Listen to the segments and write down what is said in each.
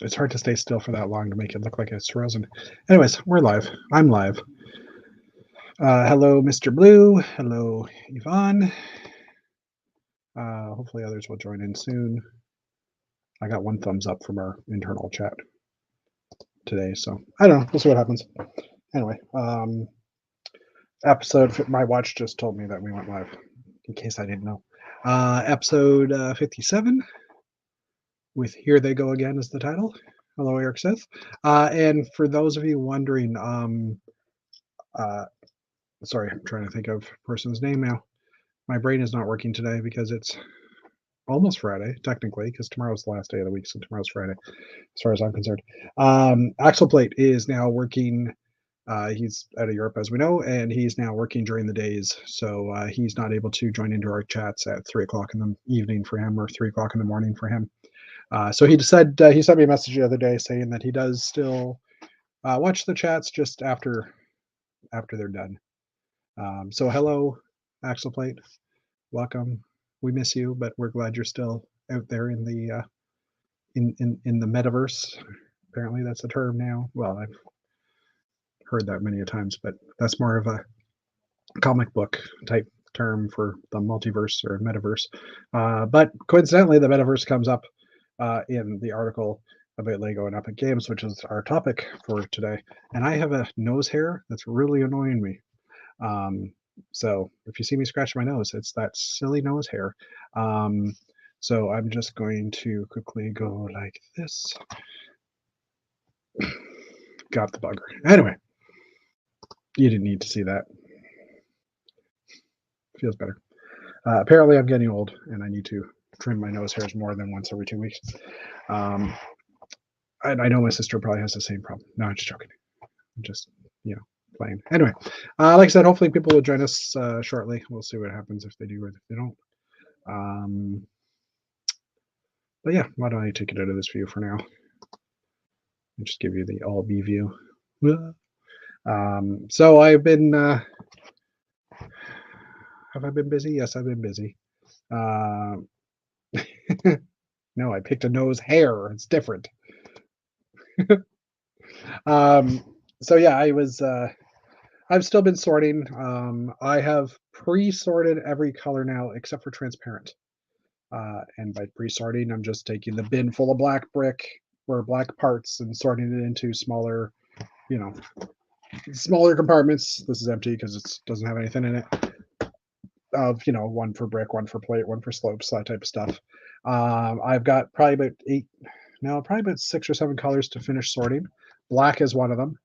It's hard to stay still for that long to make it look like it's frozen. Anyways, we're live. I'm live. Hello, Mr. Blue. Hello, Yvonne. Hopefully others will join in soon. I got one thumbs up from our internal chat today, so I don't know. We'll see what happens. Anyway, episode, my watch just told me that we went live, in case I didn't know. Episode 57 with Here They Go Again is the title. Hello, Eric Seth. And for those of you wondering, sorry, I'm trying to think of person's name now. My brain is not working today because it's almost Friday, technically, because tomorrow's the last day of the week, so tomorrow's Friday, as far as I'm concerned. Axel Plate is now working. He's out of Europe, as we know, and he's now working during the days, so he's not able to join into our chats at 3 o'clock in the evening for him or 3 o'clock in the morning for him. So he decided, he sent me a message the other day saying that he does still watch the chats just after they're done. So hello, Axel Plate. Welcome. We miss you, but we're glad you're still out there in the in the metaverse. Apparently, that's a term now. Well, I've heard that many a times, but that's more of a comic book type term for the multiverse or metaverse. But coincidentally, the metaverse comes up in the article about Lego and Epic Games, which is our topic for today. And I have a nose hair that's really annoying me. So if you see me scratch my nose, it's that silly nose hair. So I'm just going to quickly go like this. Got the bugger. Anyway, you didn't need to see that. Feels better. Apparently I'm getting old and I need to trim my nose hairs more than once every 2 weeks. And I know my sister probably has the same problem. No, I'm just joking. I'm just, playing. Anyway, like I said, hopefully people will join us shortly. We'll see what happens if they do or if they don't. But yeah, why don't I take it out of this view for now? I'll just give you the all B view. So I've been, have I been busy? Yes, I've been busy. No, I picked a nose hair. It's different. So yeah, I've still been sorting. I have pre-sorted every color now except for transparent. And by pre-sorting, I'm just taking the bin full of black brick or black parts and sorting it into smaller, smaller compartments. This is empty because it doesn't have anything in it. Of one for brick, one for plate, one for slopes, that type of stuff. I've got probably about 6 or 7 colors to finish sorting. Black is one of them.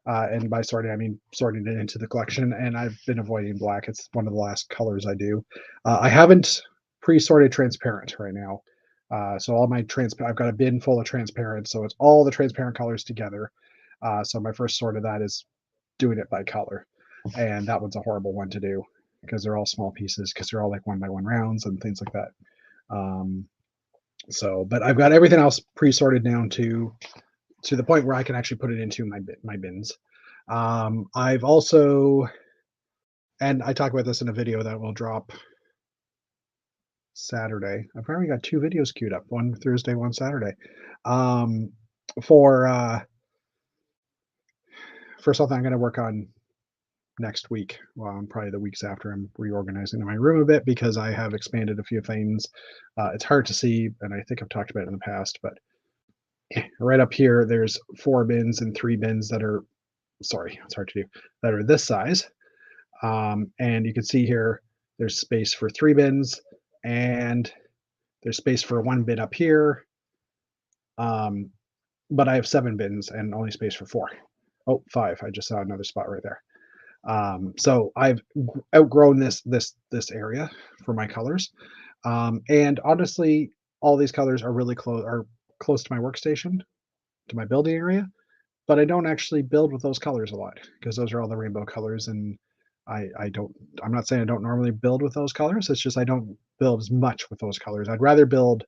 And by sorting, I mean sorting it into the collection. And I've been avoiding black. It's one of the last colors I do. I haven't pre-sorted transparent right now. So all my I've got a bin full of transparent. So it's all the transparent colors together. So my first sort of that is doing it by color. And that one's a horrible one to do because they're all small pieces because they're all like 1x1 rounds and things like that. But I've got everything else pre-sorted down to the point where I can actually put it into my bins. I've also, and I talk about this in a video that will drop Saturday. I've already got 2 videos queued up, one Thursday, one Saturday, for something I'm going to work on next week. Well, probably the weeks after. I'm reorganizing my room a bit because I have expanded a few things. It's hard to see, and I think I've talked about it in the past, but right up here, there's 4 bins and 3 bins that are, sorry, it's hard to do, that are this size. And you can see here, there's space for 3 bins and there's space for 1 bin up here. But I have 7 bins and only space for 4. Oh, 5. I just saw another spot right there. So I've outgrown this area for my colors. And honestly, all these colors are really close to my workstation, to my building area, but I don't actually build with those colors a lot because those are all the rainbow colors. And I'm not saying I don't normally build with those colors. It's just, I don't build as much with those colors. I'd rather build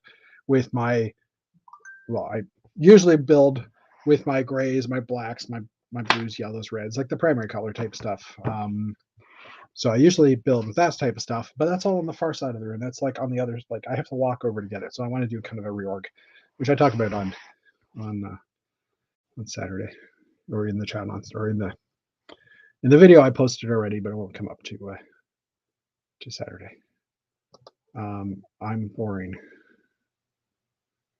with I usually build with my grays, my blacks, my blues, yellows, reds, like the primary color type stuff. So I usually build with that type of stuff, but that's all on the far side of the room. That's like on the other, like I have to walk over to get it. So I want to do kind of a reorg, which I talk about on on Saturday, or in the chat or in the video I posted already, but it won't come up to Saturday. I'm boring.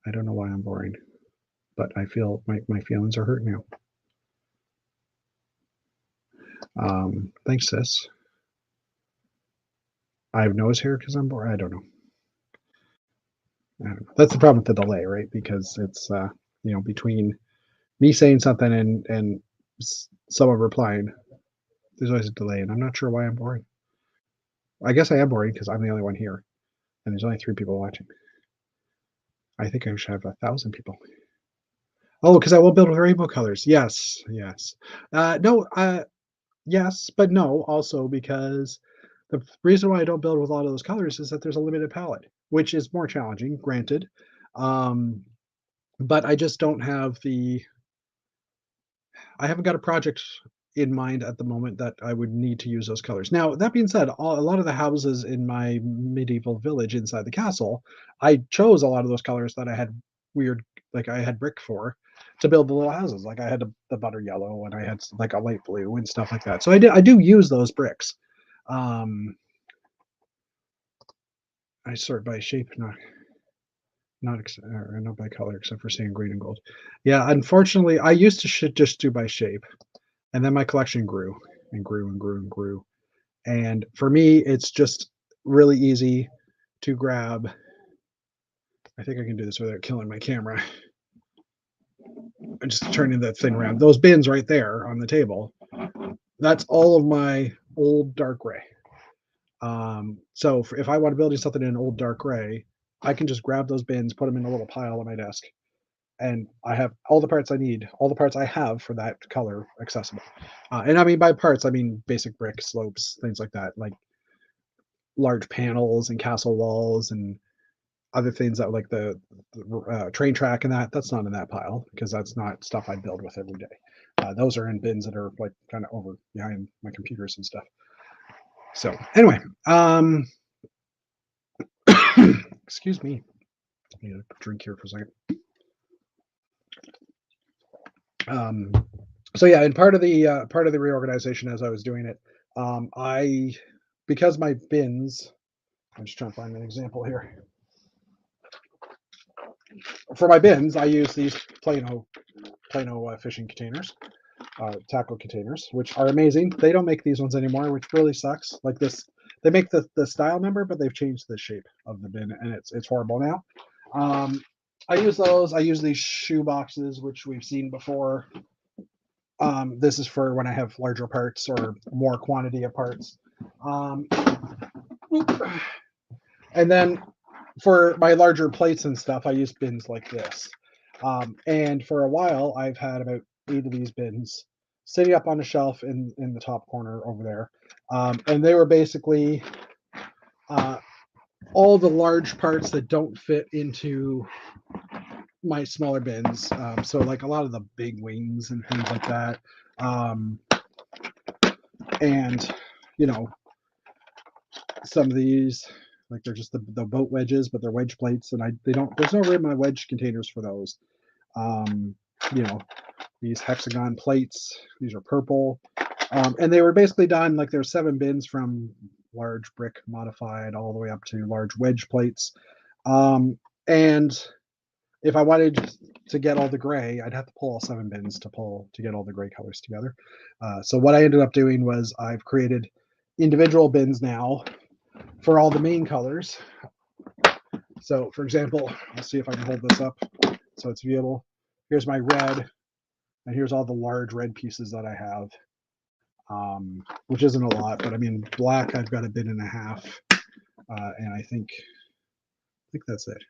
I don't know why I'm boring, but I feel my feelings are hurt now. Thanks, sis. I have nose hair because I'm bored. I don't know. That's the problem with the delay, right? Because it's between me saying something and someone replying, there's always a delay, and I'm not sure why I'm boring. I guess I am boring because I'm the only one here, and there's only 3 people watching. I think I should have 1,000 people. Oh, because I will build with rainbow colors. Yes. No. Yes, but no. Also, because the reason why I don't build with a lot of those colors is that there's a limited palette, which is more challenging, granted. But I just don't have I haven't got a project in mind at the moment that I would need to use those colors. Now, that being said, a lot of the houses in my medieval village inside the castle, I chose a lot of those colors that I had I had brick for to build the little houses. Like I had the butter yellow and I had like a light blue and stuff like that. So I do use those bricks. I sort by shape, not by color, except for saying green and gold. Yeah, unfortunately, I used to just do by shape, and then my collection grew and grew and grew and grew. And for me, it's just really easy to grab. I think I can do this without killing my camera. I'm just turning that thing around. Those bins right there on the table, that's all of my old dark gray. So if I want to build something in old dark gray, I can just grab those bins, put them in a little pile on my desk, and I have all the parts I need, all the parts I have for that color accessible. And I mean by parts, I mean basic brick, slopes, things like that, like large panels and castle walls and other things that like the train track and that's not in that pile because that's not stuff I build with every day. Those are in bins that are like kind of over behind my computers and stuff. So anyway, excuse me. I need a drink here for a second. So yeah, and part of the reorganization as I was doing it, because my bins, I'm just trying to find an example here. For my bins, I use these Plano fishing containers, tackle containers, which are amazing. They don't make these ones anymore, which really sucks. Like this, they make the style number, but they've changed the shape of the bin, and it's horrible now. I use those. I use these shoe boxes, which we've seen before. This is for when I have larger parts or more quantity of parts. And then for my larger plates and stuff, I use bins like this. And for a while, I've had about 8 of these bins sitting up on a shelf in the top corner over there. And they were basically all the large parts that don't fit into my smaller bins. So like a lot of the big wings and things like that. And some of these, like they're just the boat wedges, but they're wedge plates, and there's no room in my wedge containers for those. These hexagon plates, these are purple. And they were basically done like there's 7 bins from large brick modified all the way up to large wedge plates. And if I wanted to get all the gray, I'd have to pull all 7 bins to get all the gray colors together. So what I ended up doing was I've created individual bins now for all the main colors. So for example, let's see if I can hold this up so it's viewable. Here's my red, and here's all the large red pieces that I have, which isn't a lot, but I mean black I've got a bin and a half, and I think that's it.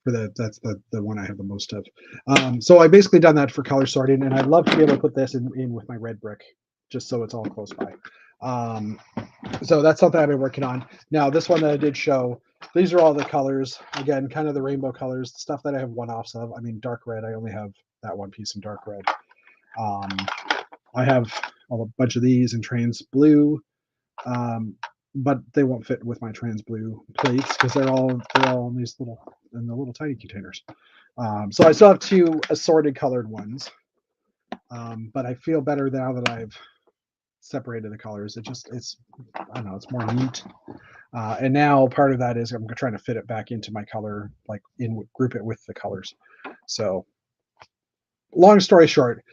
That's the one I have the most of. So I basically done that for color sorting, and I'd love to be able to put this in with my red brick, just so it's all close by. So that's something I've been working on. Now this one that I did show, these are all the colors, again, kind of the rainbow colors, the stuff that I have one-offs of. I mean, dark red, I only have that one piece in dark red. I have a bunch of these in trans blue. but they won't fit with my trans blue plates because they're all in these little tiny containers. So I still have 2 assorted colored ones, but I feel better now that I've separated the colors. It's I don't know, it's more neat. And now part of that is I'm trying to fit it back into my color, like group it with the colors. So long story short,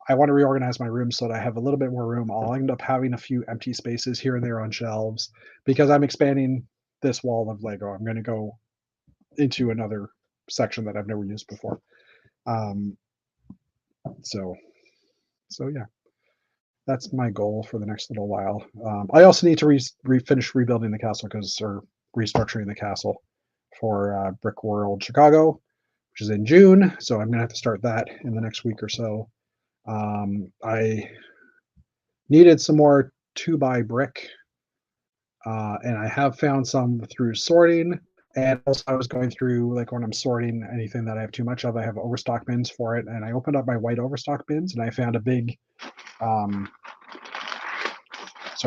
I want to reorganize my room so that I have a little bit more room. I'll end up having a few empty spaces here and there on shelves because I'm expanding this wall of Lego. I'm going to go into another section that I've never used before. Um, so yeah, that's my goal for the next little while. I also need to finish rebuilding the castle or restructuring the castle for Brick World Chicago, which is in June. So I'm going to have to start that in the next week or so. I needed some more 2x brick, and I have found some through sorting. And also, I was going through, like, when I'm sorting anything that I have too much of, I have overstock bins for it. And I opened up my white overstock bins, and I found a big, sorry,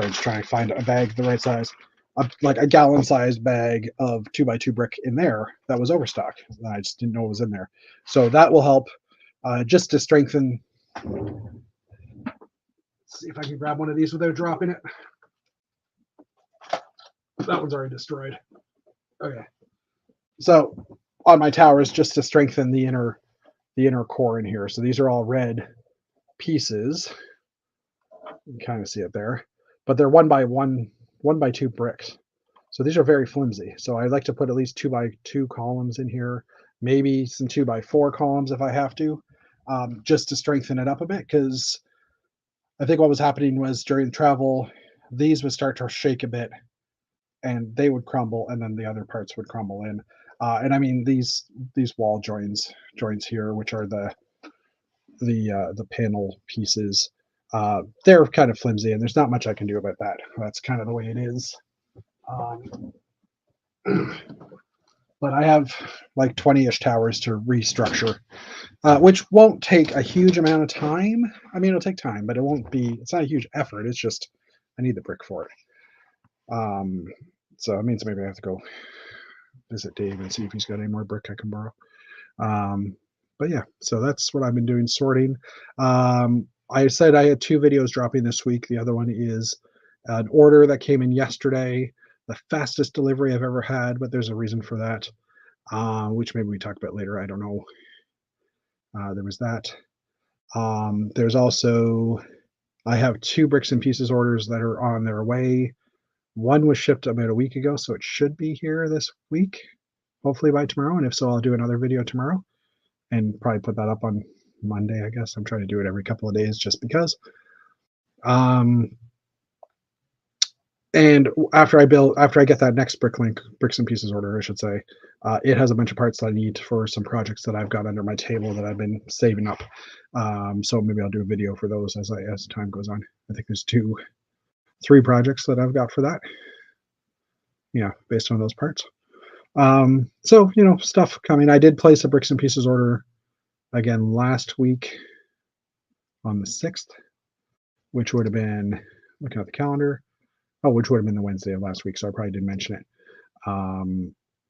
just trying to find a bag the right size, like a gallon-sized bag of 2x2 brick in there that was overstock. And I just didn't know it was in there. So that will help just to strengthen. Let's see if I can grab one of these without dropping it. That one's already destroyed. Okay. So on my towers, just to strengthen the inner core in here. So these are all red pieces. You can kind of see it there, but they're 1x2 bricks. So these are very flimsy. So I like to put at least 2x2 columns in here, maybe some 2x4 columns if I have to, just to strengthen it up a bit. Because I think what was happening was during travel, these would start to shake a bit, and they would crumble, and then the other parts would crumble in. And I mean these wall joints here, which are the panel pieces, they're kind of flimsy, and there's not much I can do about that. That's kind of the way it is. But I have like 20-ish towers to restructure, which won't take a huge amount of time. I mean, it'll take time, but it's not a huge effort. It's just I need the brick for it. So it means maybe I have to go visit Dave and see if he's got any more brick I can borrow. But yeah, so that's what I've been doing, sorting. I said I had 2 videos dropping this week. The other one is an order that came in yesterday, the fastest delivery I've ever had, but there's a reason for that, which maybe we talk about later. I don't know. There was that. There's also, I have 2 bricks and pieces orders that are on their way. One was shipped about a week ago, so it should be here this week, hopefully by tomorrow. And if so, I'll do another video tomorrow and probably put that up on Monday, I guess. I'm trying to do it every couple of days just because. And after I get that next bricks and pieces order, I should say, it has a bunch of parts that I need for some projects that I've got under my table that I've been saving up. So maybe I'll do a video for those as time goes on. I think there's 3 projects that I've got for that. Yeah, based on those parts. So stuff coming. I did place a bricks and pieces order again last week on the 6th, which would have been, looking at the calendar, which would have been the Wednesday of last week, so I probably didn't mention it.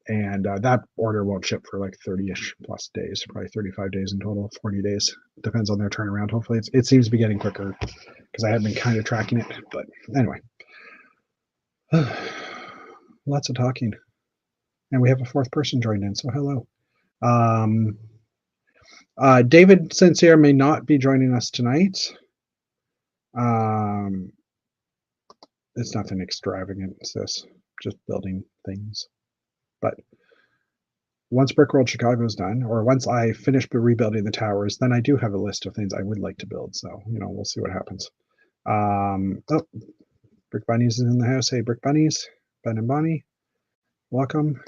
And that order won't ship for like 30-ish plus days, probably 35 days in total, 40 days. Depends on their turnaround. Hopefully it seems to be getting quicker because I have been kind of tracking it. But anyway, lots of talking. And we have a 4th person joined in, so hello. David Sincere may not be joining us tonight. It's nothing extravagant. It's just building things. But once Brick World Chicago is done, or once I finish rebuilding the towers, then I do have a list of things I would like to build. So, we'll see what happens. Brick Bunnies is in the house. Hey, Brick Bunnies, Ben and Bonnie, welcome.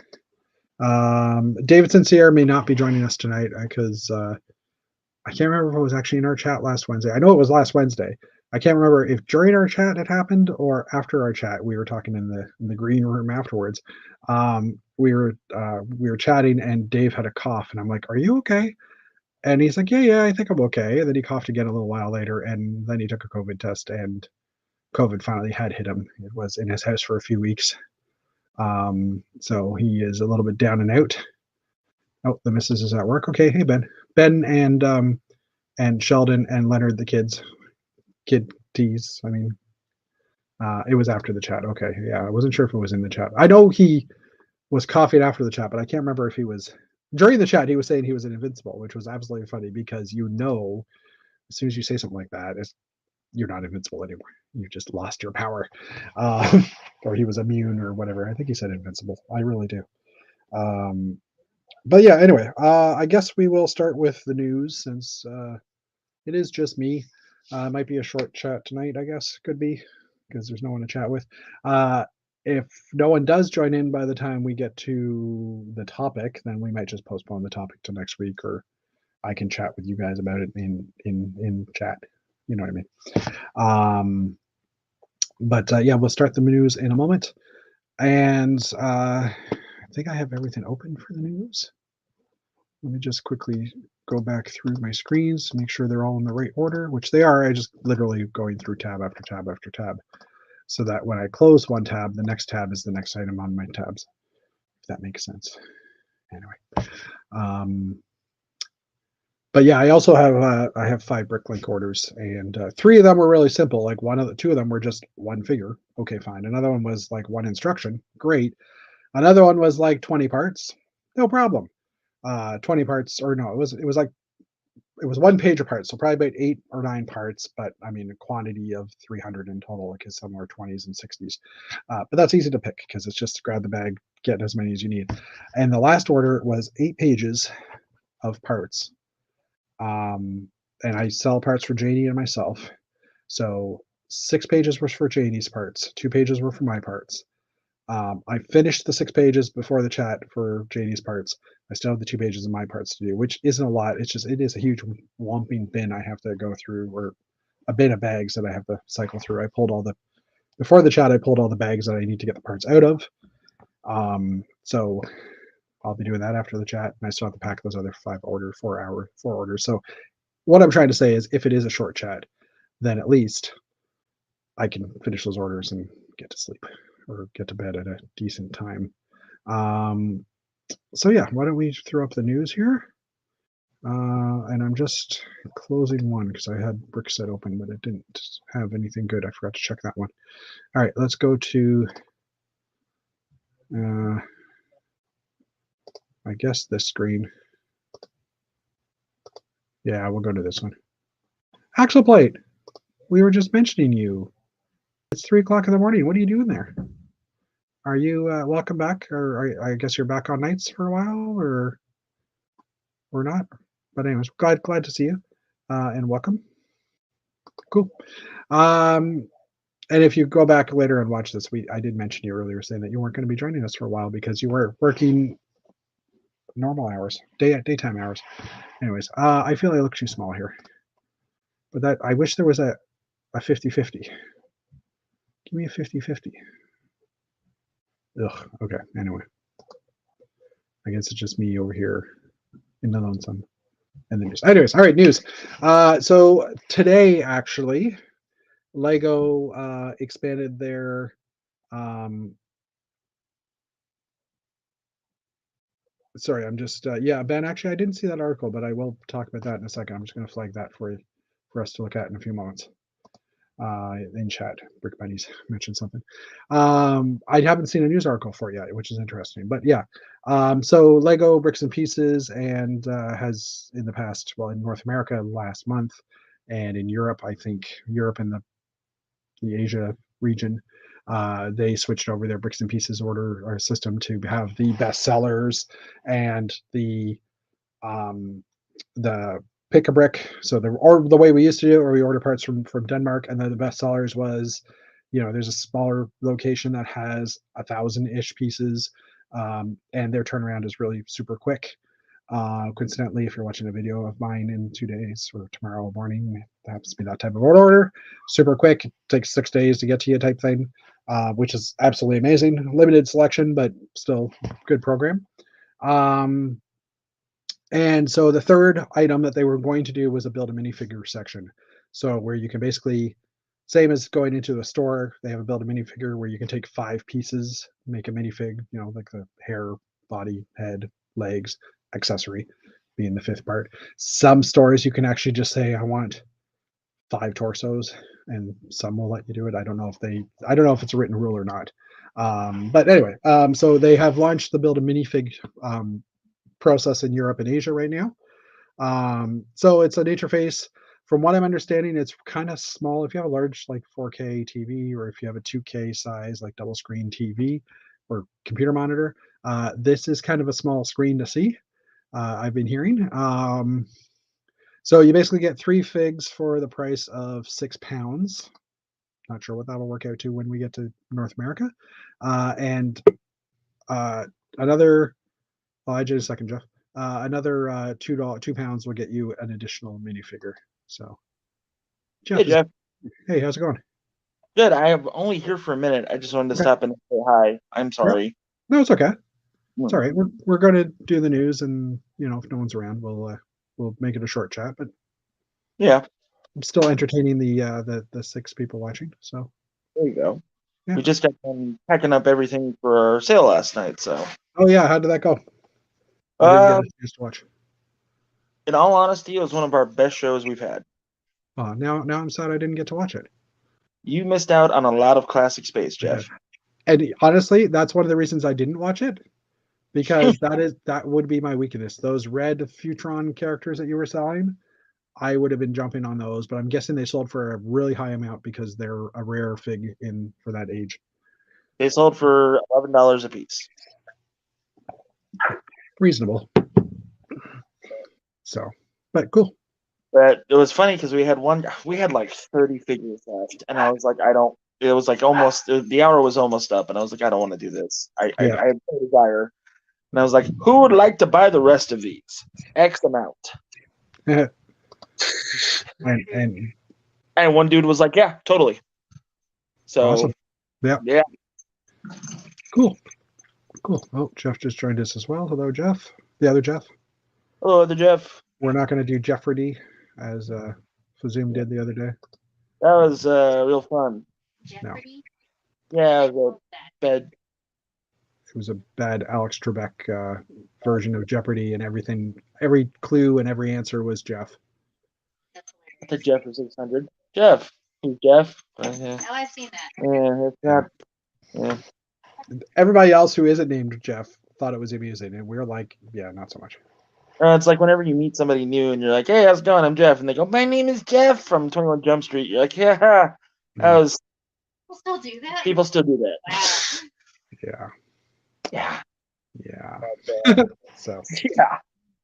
David Sincere may not be joining us tonight because I can't remember if it was actually in our chat last Wednesday. I know it was last Wednesday. I can't remember if during our chat it happened or after our chat. We were talking in the green room afterwards. We were chatting and Dave had a cough and I'm like, "Are you okay?" And he's like, "Yeah, I think I'm okay." And then he coughed again a little while later, and then he took a COVID test and COVID finally had hit him. It was in his house for a few weeks. So he is a little bit down and out. Oh, the missus is at work. Okay, hey Ben. Ben and Sheldon and Leonard, the kids. Kiddies. I mean, it was after the chat. Okay, yeah, I wasn't sure if it was in the chat. I know he was coughing after the chat, but I can't remember if he was during the chat. He was saying he was an invincible, which was absolutely funny because as soon as you say something like that, you're not invincible anymore. You just lost your power, or he was immune or whatever. I think he said invincible. I really do. But yeah, anyway, I guess we will start with the news since it is just me. It might be a short chat tonight, I guess. Could be, because there's no one to chat with. If no one does join in by the time we get to the topic, then we might just postpone the topic to next week, or I can chat with you guys about it in chat. You know what I mean? But yeah, we'll start the news in a moment. And I think I have everything open for the news. Let me just quickly go back through my screens to make sure they're all in the right order, which they are. I just literally going through tab after tab after tab, so that when I close one tab, the next tab is the next item on my tabs, if that makes sense. Anyway, but yeah, I also have 5 Bricklink orders, and 3 of them were really simple. Like 2 of them were just one figure. Okay, fine. Another one was like 1 instruction. Great. Another one was like 20 parts. No problem. 20 parts, or no, it was 1 page of parts, so probably about 8 or 9 parts, but I mean a quantity of 300 in total, because some were 20s and 60s. But that's easy to pick because it's just grab the bag, get as many as you need. And the last order was 8 pages of parts. And I sell parts for Janie and myself. So 6 pages were for Janie's parts, 2 pages were for my parts. I finished the 6 pages before the chat for Janie's parts. I still have the 2 pages of my parts to do, which isn't a lot. It is a huge whomping bin I have to go through, or a bin of bags that I have to cycle through. Before the chat, I pulled all the bags that I need to get the parts out of. So I'll be doing that after the chat, and I still have to pack those other 4 orders. So what I'm trying to say is, if it is a short chat, then at least I can finish those orders and get to sleep, or get to bed at a decent time. So yeah, why don't we throw up the news here? And I'm just closing one because I had Brickset open, but it didn't have anything good. I forgot to check that one. All right, let's go to, I guess, this screen. Yeah, we'll go to this one. Axle Plate, we were just mentioning you. It's 3 o'clock in the morning. What are you doing there? Are you welcome back, or I guess you're back on nights for a while, or not? But anyways, glad to see you, and welcome. Cool. And if you go back later and watch this, I did mention you earlier, saying that you weren't going to be joining us for a while because you were working normal hours, daytime hours. Anyways, I feel I look too small here, but that I wish there was a 50-50. Give me a 50-50. Ugh. Okay. Anyway, I guess it's just me over here in the lonesome. And the news. Anyways, all right, news. So today, actually, Lego expanded their sorry, I'm just yeah, Ben, actually I didn't see that article, but I will talk about that in a second. I'm just going to flag that for us to look at in a few moments. In chat, Brick Bunnies mentioned something. I haven't seen a news article for it yet, which is interesting. But yeah, so Lego Bricks and Pieces and has in the past, well, in North America last month, and in Europe, I think Europe and the Asia region, they switched over their Bricks and Pieces order or system to have the best sellers and the pick a brick. So the way we used to do it, where we order parts from Denmark, and then the best sellers was, there's a smaller location that has 1,000-ish pieces, and their turnaround is really super quick. Coincidentally, if you're watching a video of mine in 2 days or tomorrow morning, it happens to be that type of order. Super quick, it takes 6 days to get to you type thing, which is absolutely amazing. Limited selection, but still good program. And so the third item that they were going to do was a build a minifigure section. So where you can basically same as going into a store. They have a build a minifigure where you can take 5 pieces, make a minifig, like the hair, body, head, legs, accessory being the 5th part. Some stores you can actually just say, I want 5 torsos, and some will let you do it. I don't know if it's a written rule or not. But anyway, so they have launched the build a minifig process in Europe and Asia right now. So it's an interface. From what I'm understanding, it's kind of small. If you have a large like 4K TV, or if you have a 2K size like double screen TV or computer monitor, this is kind of a small screen to see. I've been hearing. So you basically get 3 figs for the price of £6. Not sure what that'll work out to when we get to North America. And another, I just a second, Jeff. Another £2 will get you an additional minifigure. So, Jeff, Hey, Jeff. Hey, how's it going? Good. I am only here for a minute. I just wanted to stop and say hi. I'm sorry. No, it's okay. It's all right. We're going to do the news, and if no one's around, we'll make it a short chat. But yeah, I'm still entertaining the 6 people watching. So there you go. Yeah. We just got done packing up everything for our sale last night. So. Oh yeah, how did that go? I didn't get a chance to watch. In all honesty, it was one of our best shows we've had. Now I'm sad I didn't get to watch it. You missed out on a lot of classic space, Jeff. And honestly, that's one of the reasons I didn't watch it, because that would be my weakness. Those red Futron characters that you were selling, I would have been jumping on those, but I'm guessing they sold for a really high amount because they're a rare fig for that age. They sold for $11 a piece. Reasonable. So, but cool. But it was funny because we had like 30 figures left, and I was like, it was like the hour was almost up, and I was like, I don't want to do this. I had no desire. And I was like, who would like to buy the rest of these? X amount. and one dude was like, yeah, totally. So awesome. Yeah. Cool. Oh, Jeff just joined us as well. Hello, Jeff. The other Jeff. Hello, other Jeff. We're not going to do Jeopardy as Fazoom did the other day. That was real fun. Jeopardy? No. Yeah, it was It was a bad Alex Trebek version of Jeopardy, and every clue and every answer was Jeff. I think Jeff was 600. Jeff. Who's Jeff? Oh, I've seen that. Yeah, it's not. Yeah. Everybody else who isn't named Jeff thought it was amusing, and we're like, yeah, not so much. It's like whenever you meet somebody new and you're like, hey, how's it going? I'm Jeff. And they go, my name is Jeff from 21 Jump Street. You're like, yeah. People still do that? People still do that. Wow. Yeah. So. Yeah.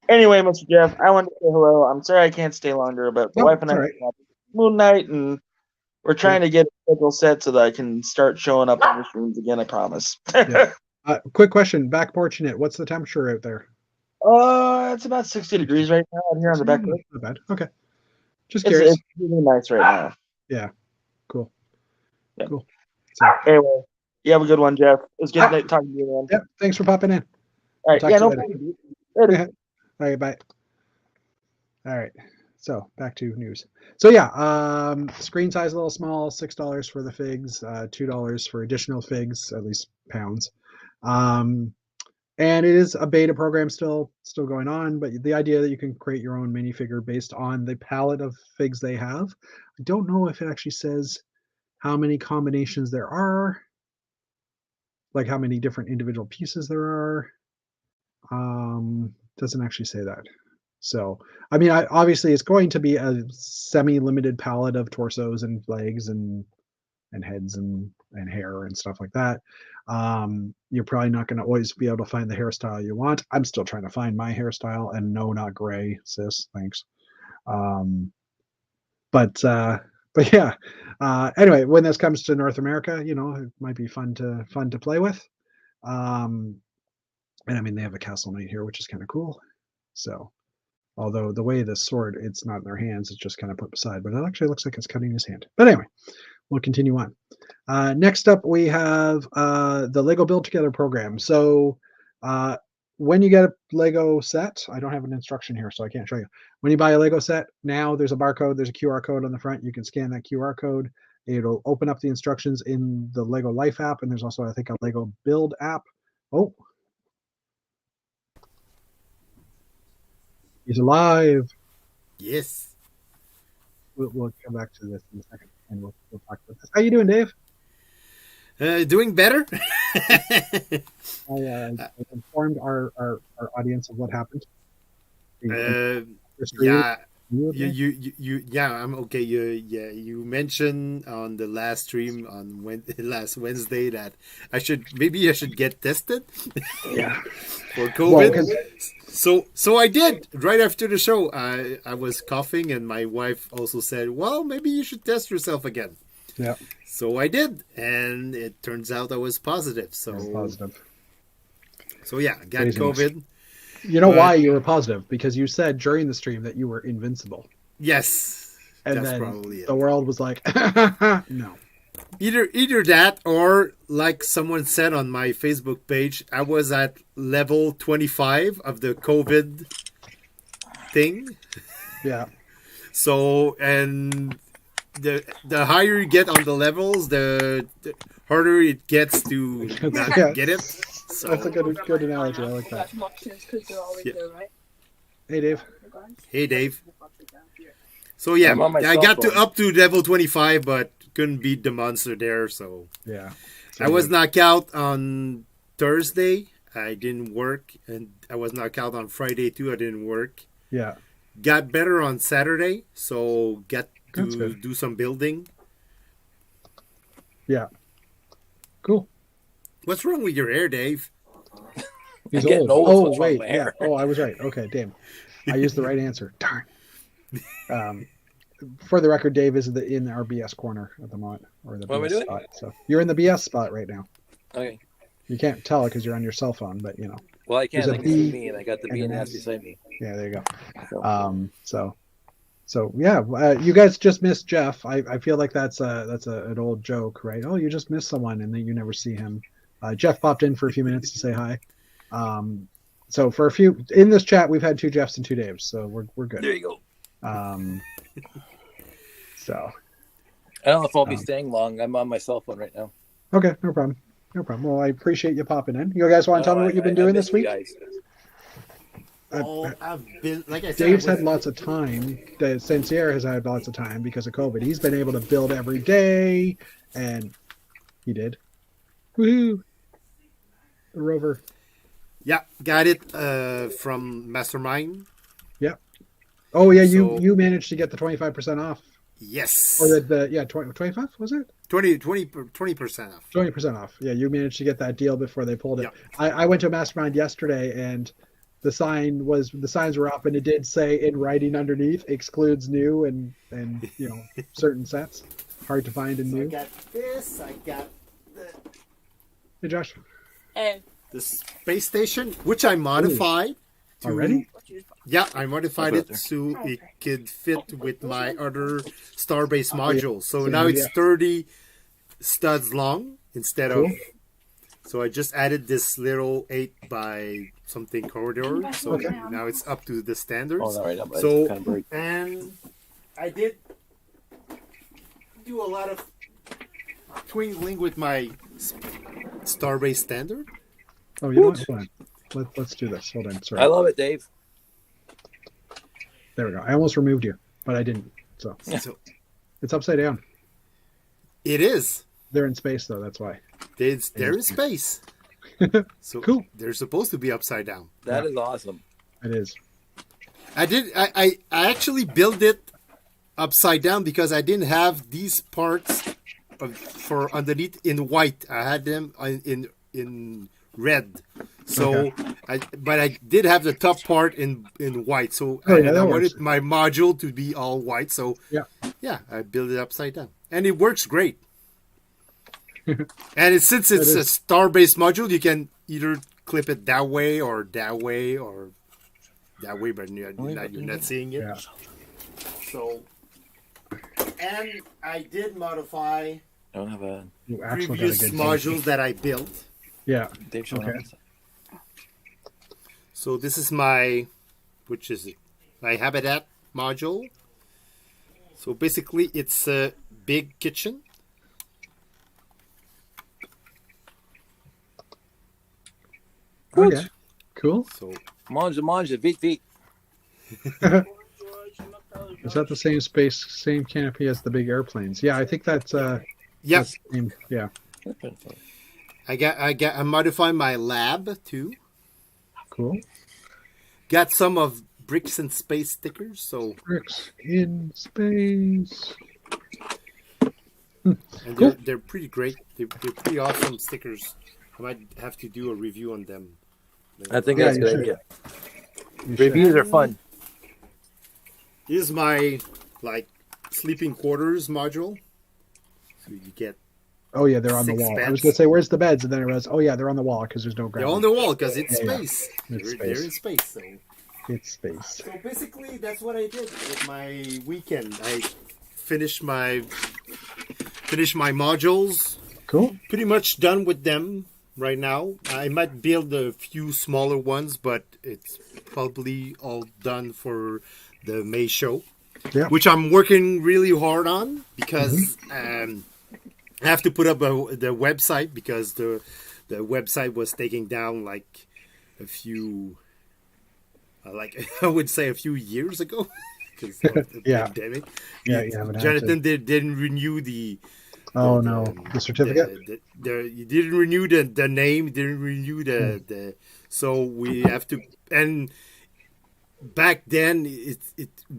Anyway, Mr. Jeff, I wanted to say hello. I'm sorry I can't stay longer, but my wife and I have Moon Night, and we're trying to get a schedule set so that I can start showing up on the streams again, I promise. Quick question. Back porch unit, what's the temperature out there? It's about 60 degrees right now out here on the back porch. Not bad. Okay. Just curious. It's really nice right now. Yeah. Cool. Yeah. Cool. So, anyway, you have a good one, Jeff. It was good talking to you, man. Yep. Thanks for popping in. All right. Yeah, no problem. Later. All right. Bye. All right. So back to news. So yeah, screen size a little small, $6 for the figs, $2 for additional figs, at least pounds. And it is a beta program still going on, but the idea that you can create your own minifigure based on the palette of figs they have. I don't know if it actually says how many combinations there are, like how many different individual pieces there are. Doesn't actually say that. So, I mean, obviously it's going to be a semi-limited palette of torsos and legs and heads and hair and stuff like that. You're probably not going to always be able to find the hairstyle you want. I'm still trying to find my hairstyle, and no, not gray, sis. Thanks. But yeah. Anyway, when this comes to North America, it might be fun to play with. And I mean, they have a Castle Knight here, which is kind of cool. So, although the way the sword, it's not in their hands, it's just kind of put beside, but it actually looks like it's cutting his hand. But anyway, we'll continue on. Next up, we have the Lego Build Together program. So when you get a Lego set, I don't have an instruction here, so I can't show you. When you buy a Lego set, now there's a barcode, there's a QR code on the front. You can scan that QR code. It'll open up the instructions in the Lego Life app, and there's also, I think, a Lego Build app. Oh, he's alive. Yes. We'll come back to this in a second, and we'll talk about this. How you doing, Dave? Doing better. I informed our audience of what happened. Yeah. Yeah, I'm okay. You mentioned on the last stream on last Wednesday that I should get tested. Yeah. For COVID. So I did right after the show. I was coughing, and my wife also said, "Well, maybe you should test yourself again." Yeah. So I did, and it turns out I was positive. So yeah, I got COVID. You know why you were positive? Because you said during the stream that you were invincible. Yes. And that's then probably it. The world was like, no. Either that, or like someone said on my Facebook page, I was at level 25 of the COVID thing. Yeah. So, and the higher you get on the levels, the harder it gets to not get it. So, that's a good analogy. I like that. Hey, Dave. Hey, Dave. So yeah, I got up to level 25, but couldn't beat the monster there. So yeah, I was knocked out on Thursday. I didn't work, and I was knocked out on Friday too. I didn't work. Yeah. Got better on Saturday, so got to do some building. Yeah. Cool. What's wrong with your hair, Dave? He's old. Oh, wait. Yeah. Oh, I was right. Okay, damn. I used the right answer. Darn. For the record, Dave is in our BS corner at the moment, or the BS spot. So you're in the BS spot right now. Okay. You can't tell it because you're on your cell phone, but you know. Well, I can't. I can see me, and I got the B and S beside me. Yeah, there you go. So yeah, you guys just missed Jeff. I feel like that's an old joke, right? Oh, you just missed someone, and then you never see him. Jeff popped in for a few minutes to say hi. So for a few in this chat, we've had 2 Jeffs and 2 Daves, so we're good. There you go. So I don't know if I'll be staying long. I'm on my cell phone right now. Okay, no problem. Well, I appreciate you popping in. You guys want to tell me what you've been doing this week? I've been, like I said, Dave's had lots of time. Sincere has had lots of time because of COVID. He's been able to build every day, and he did. Woohoo! The rover. Yeah, got it from Mastermind. Yeah. Oh yeah, you managed to get the 25% off. Yes. Or the 25 was it? 20% off. 20% off. Yeah, you managed to get that deal before they pulled it. Yep. I went to a Mastermind yesterday, and the signs were up, and it did say in writing underneath excludes new and certain sets, hard to find in new. I got this. I got the. Hey Josh. Hey. The space station, which I modified. Already? Yeah, I modified it so it could fit with my other Starbase module. So now it's 30 studs long instead of. So I just added this little 8 by something corridor. So now it's up to the standards. And I did do a lot of twinkling with my Starbase standard. Oh, you know what? Let's do this. Hold on. Sorry. I love it, Dave. There we go. I almost removed you, but I didn't. So it's upside down. It is. They're in space, though. That's why. They're in space. So cool. They're supposed to be upside down. That is awesome. It is. I actually built it upside down because I didn't have these parts for underneath in white. I had them in red. So, but I did have the top part in white. So I wanted my module to be all white. So yeah, I built it upside down, and it works great. And since it's a star-based module, you can either clip it that way or that way or that way, but you're not seeing it. Yeah. So, and I did modify previous modules that I built. Yeah. Okay. So this is my habitat module. So basically, it's a big kitchen Okay. Cool. So Mange, vite, vite. Is that the same space, same canopy as the big airplanes? Yeah, I think that's yep. that's the same. Yeah. I modified my lab too. Cool. Got some of Bricks in Space stickers. So Bricks in space. and Cool. they're pretty great. They're pretty awesome stickers. I might have to do a review on them. I think Yeah, that's a you good should. idea. You should. Reviews are fun. This is my sleeping quarters module. So you get Oh yeah, they're on the 6 wall. I beds. was gonna say, where's the beds? And then I realized, oh yeah, they're on the wall because there's no they're ground. on the wall because it's Yeah, yeah. space. It's They're space. in space. So. It's space. So basically, that's what I did with my weekend. I finished my modules. Cool. Pretty much done with them right now. I might build a few smaller ones, but it's probably all done for the May show, Yeah. which I'm working really hard on because I have to put up the website because the website was taken down like a few. I would say a few years ago because of the Yeah. pandemic. Yeah, you haven't had Jonathan didn't renew the. Oh no, the certificate. You didn't renew the name. Didn't renew the. So we have to. And back then it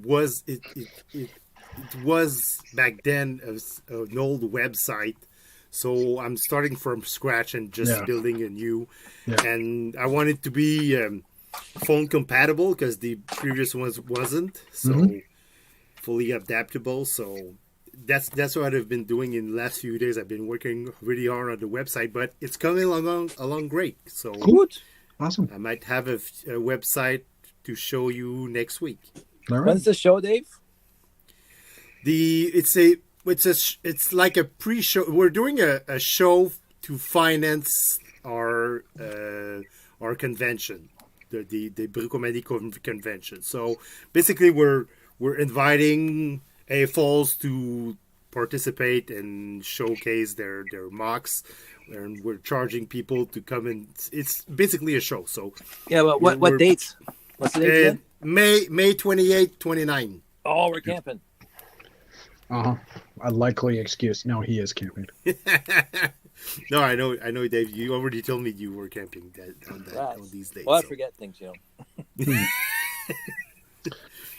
was back then an old website. So I'm starting from scratch and just building a new. Yeah. And I want it to be phone compatible because the previous ones wasn't. So fully adaptable. So that's what I've been doing in the last few days. I've been working really hard on the website, but it's coming along great. So Good. Awesome. I might have a website to show you next week. All right. When's the show, Dave? It's like a pre-show. We're doing a show to finance our convention, the Bricomani convention. So basically, we're inviting AFOLs to participate and showcase their mocks, and we're charging people to come and it's basically a show. So Yeah, but what dates? What's the date again? May 28, 29. Oh, we're camping. A likely excuse. No, he is camping. No, I know, Dave. You already told me you were camping on these days. Well, I so. forget things, you know.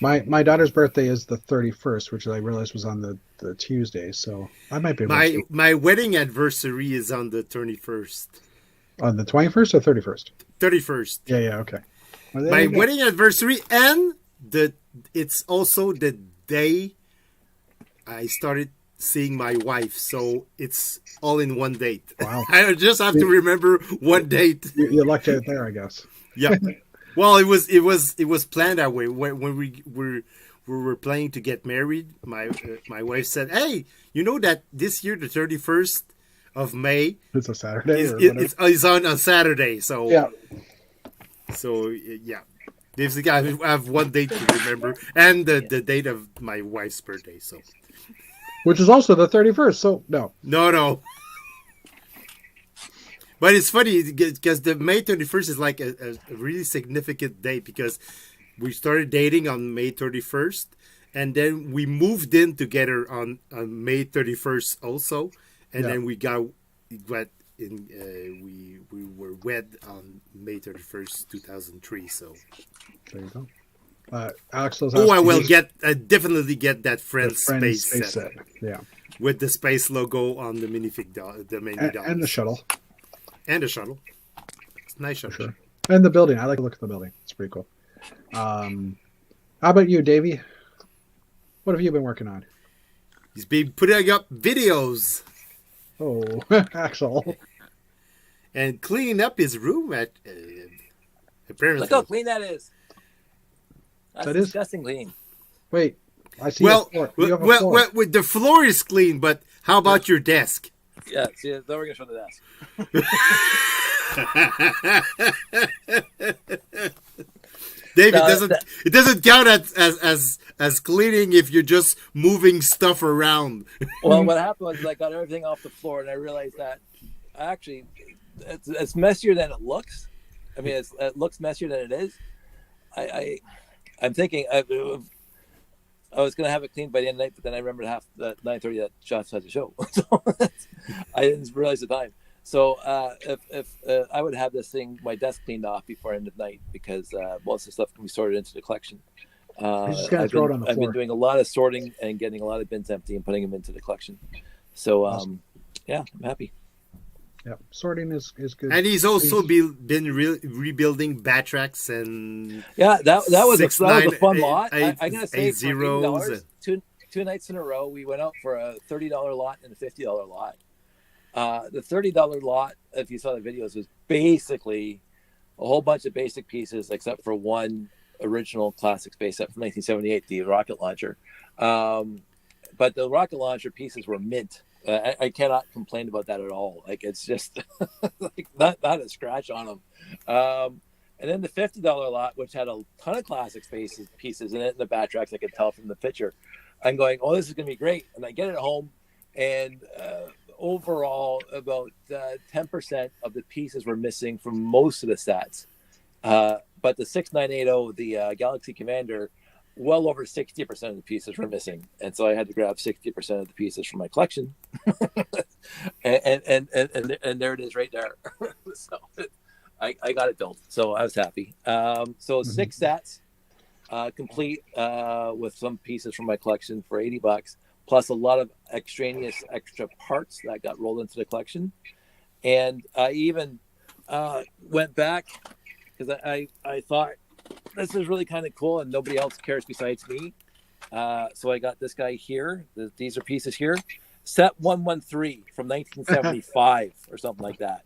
My daughter's birthday is the 31st, which I realized was on the Tuesday, so I might be able to. My wedding anniversary is on the 31st. On the 21st or 31st? 31st. Yeah, okay. Well, there My you go. wedding anniversary and it's also the day I started seeing my wife, so it's all in one date. Wow. I just have to remember one date. You lucked out there, I guess. Yeah. Well, it was planned that way. When we were planning to get married, my wife said, "Hey, you know that this year the 31st of May It's a Saturday. is on a Saturday." So Yeah. So yeah, basically I have one date to remember and the date of my wife's birthday. So Which is also the 31st. So no. no. But it's funny because the May 31st is like a really significant date because we started dating on May 31st and then we moved in together on May 31st also, and then we were wed on May 31st, 2003. So There you go. Alex was I will definitely get that Friends space set. Yeah. With the space logo on the minifig the mini dolls. And the shuttle. And a shuttle. It's a nice shuttle. Sure. And the building. I like to look at the building. It's pretty cool. How about you, Davey? What have you been working on? He's been putting up videos Oh, Axel. and cleaning up his room at apparently. Look how clean that is. That's That is- disgusting clean. Wait, I see. Well, a floor. You have a floor. the floor is clean, but how about your desk? Yeah, see, then we're gonna show the desk. Dave, No, it doesn't count as cleaning if you're just moving stuff around. Well, what happened was I got everything off the floor, and I realized that actually it's messier than it looks. I mean, it looks messier than it is. I'm thinking I was going to have it cleaned by the end of the night, but then I remembered at 9:30 that Josh has a show, so I didn't realize the time. So if I would have my desk cleaned off before end of night, because most of the stuff can be sorted into the collection. I've been doing a lot of sorting and getting a lot of bins empty and putting them into the collection. So awesome. Yeah, I'm happy. Yeah, sorting is good. And he's also been rebuilding Batrax and that was a fun lot. I'm gonna say for $80, two nights in a row, we went out for a $30 lot and a $50 lot. The $30 lot, if you saw the videos, was basically a whole bunch of basic pieces except for one original classic space set from 1978, the rocket launcher. But the rocket launcher pieces were mint. I cannot complain about that at all. Like, it's just like not a scratch on them. And then the $50 lot, which had a ton of classic pieces in it, in the Batrax, I could tell from the picture. I'm going, oh, this is going to be great. And I get it home, and overall, about 10% of the pieces were missing from most of the sets. But the 6980, the Galaxy Commander, well over 60% of the pieces were missing, and so I had to grab 60% of the pieces from my collection, and there it is right there. So I got it built, so I was happy. So 6 sets, complete, with some pieces from my collection for $80, plus a lot of extra parts that got rolled into the collection, and I even went back because I thought, this is really kind of cool and nobody else cares besides me. So I got this guy here. These are pieces here. Set 113 from 1975 or something like that.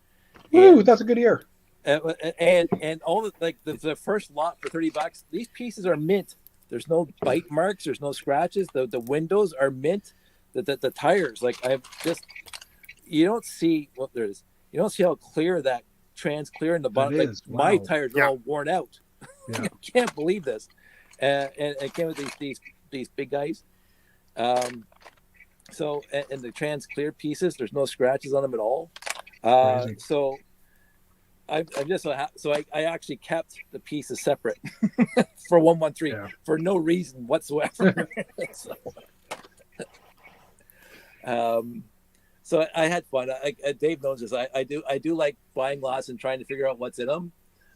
Ooh, that's a good year. And all the first lot for $30. These pieces are mint. There's no bite marks. There's no scratches. The windows are mint. The tires, like, I've just, you don't see what there's. You don't see how clear that trans clear in the bottom. Like, wow. My tires are all worn out. Yeah. I can't believe this. And it came with these big guys. So and the trans clear pieces, there's no scratches on them at all. So I'm just so happy. So I actually kept the pieces separate for 113 for no reason whatsoever. So I had fun. Dave knows this. I do like buying lots and trying to figure out what's in them.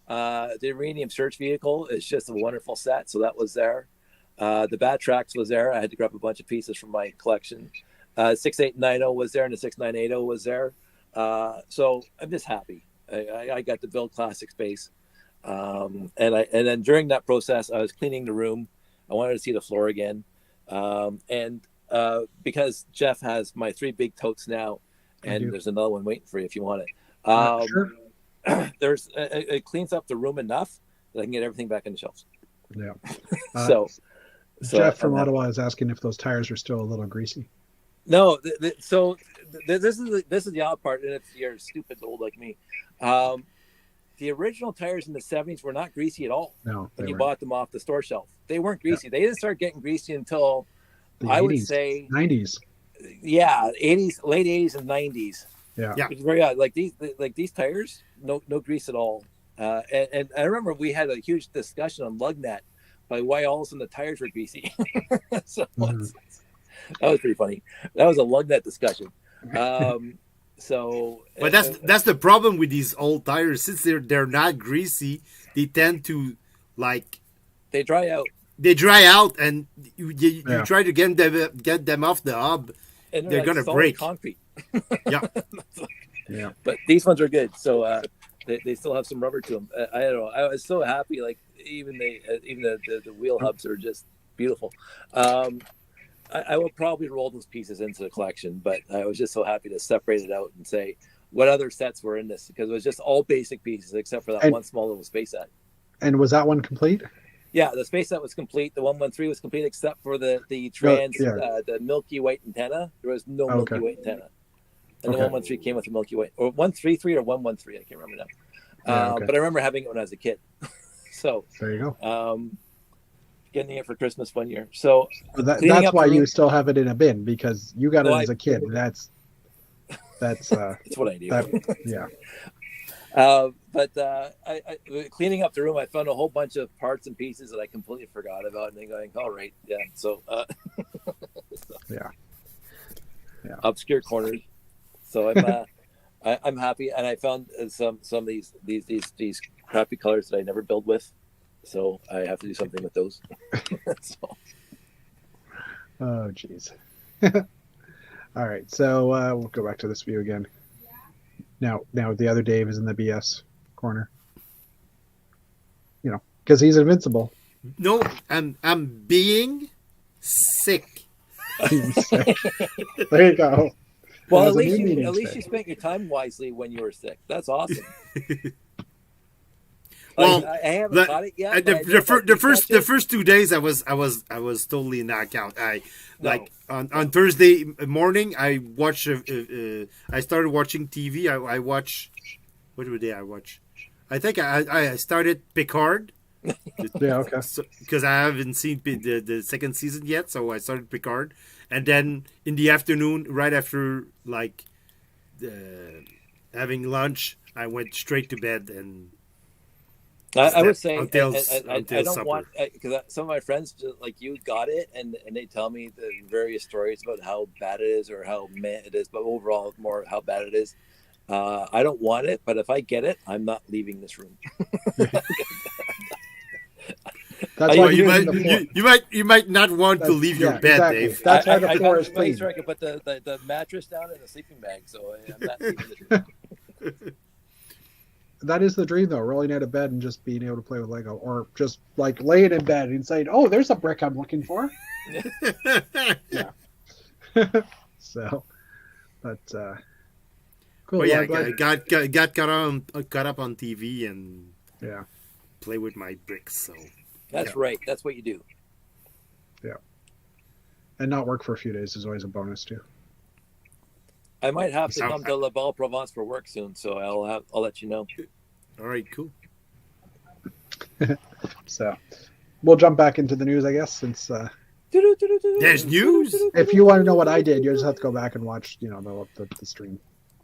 The Uranium Search Vehicle is just a wonderful set, so that was there. The Batrax was there. I had to grab a bunch of pieces from my collection. 6890 was there, and the 6980 was there. So I'm just happy. I got to build classic space, and then during that process, I was cleaning the room. I wanted to see the floor again, and because Jeff has my 3 big totes now, and there's another one waiting for you if you want it. Sure. It cleans up the room enough that I can get everything back on the shelves. Yeah. So Jeff from Ottawa is asking if those tires are still a little greasy. No. This is the odd part, and if you're stupid old like me, the original tires in the 70s were not greasy at all. No, when you bought them off the store shelf, they weren't greasy. They didn't start getting greasy until the I 80s, would say 90s. Yeah, 80s, late 80s and 90s. Yeah. It's very odd. Like these tires, no grease at all. And I remember we had a huge discussion on Lugnet by why all of a sudden the tires were greasy. So that was pretty funny. That was a Lugnet discussion. But that's the problem with these old tires. Since they're not greasy, they tend to they dry out. They dry out, and you try to get them off the hub, and they're gonna break. Concrete. Yeah. But these ones are good. So they still have some rubber to them. I don't know. I was so happy. Like even the wheel hubs are just beautiful. I will probably roll those pieces into the collection, but I was just so happy to separate it out and say what other sets were in this, because it was just all basic pieces except for that one small little space set. And was that one complete? Yeah, the space set was complete. The 113 was complete except for the trans, the Milky White antenna. There was no Milky White antenna. And the 113 came with a Milky White, or 133 or 113. I can't remember now. But I remember having it when I was a kid. So there you go. Getting it for Christmas one year. So that's why you still have it in a bin, because you got it as a kid. That's what I do. Cleaning up the room, I found a whole bunch of parts and pieces that I completely forgot about, and then going, all right, yeah. So, Yeah. Obscure corners. So I'm happy, and I found some of these crappy colors that I never build with. So I have to do something with those. So. Oh, jeez. All right, so we'll go back to this view again. Now the other Dave is in the BS corner. You know, because he's invincible. No, I'm being sick. There you go. Well, There's at a new least meeting you today. spent your time wisely when you were sick. That's awesome. Well, I haven't caught it yet. The first 2 days I was totally knocked out. On Thursday morning I watched I started watching TV. I watched, what did I watch? I think I started Picard. Yeah, okay. Because I haven't seen the second season yet, so I started Picard, and then in the afternoon, right after having lunch, I went straight to bed and. I would say until I don't supper. want, because some of my friends like you got it, and they tell me the various stories about how bad it is or how meh it is, but overall more how bad it is. I don't want it, but if I get it, I'm not leaving this room. That's why you might not want to leave your bed, exactly. Dave. That's why the I floor got is a place clean. where I can put the mattress down and the sleeping bag, so I'm not leaving this room. That is the dream, though, rolling out of bed and just being able to play with Lego, or just like laying in bed and saying, "Oh, there's a brick I'm looking for." Yeah. So, but cool. Well, yeah, Well, I got caught up on TV and yeah, play with my bricks. So That's right. That's what you do. yeah, and not work for a few days is always a bonus too. I might have to come to La Belle Provence for work soon, so I'll let you know. All right, cool. So, we'll jump back into the news, I guess, since There's news. if you want to know what I did, you just have to go back and watch, the stream.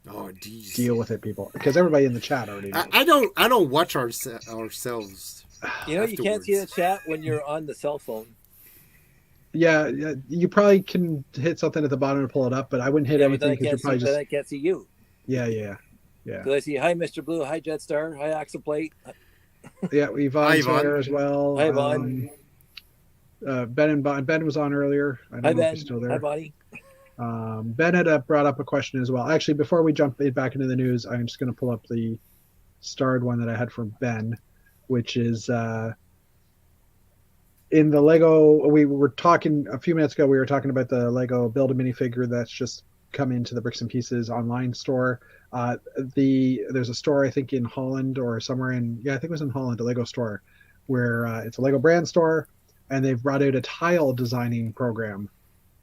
Oh, geez. Deal with it, people, because everybody in the chat already knows. I don't watch ourselves. You can't see the chat when you're on the cell phone. Yeah, you probably can hit something at the bottom to pull it up, but I wouldn't hit anything because you're probably Then I can't see you. Yeah. Because I see, hi, Mr. Blue, hi, Jetstar, hi, Axel Plate. Yeah, Yvonne's Yvonne. there as well. Hi, Yvonne. Ben was on earlier. I don't Hi, know Ben. if he's still there. Hi, Bonnie. Ben had brought up a question as well. Actually, before we jump back into the news, I'm just going to pull up the starred one that I had from Ben, which is in the Lego. We were talking a few minutes ago. We were talking about the Lego Build-A-Minifigure that's just come into the Bricks and Pieces online store. There's a store, I think, in Holland or somewhere I think it was in Holland, a Lego store, where it's a Lego brand store, and they've brought out a tile designing program.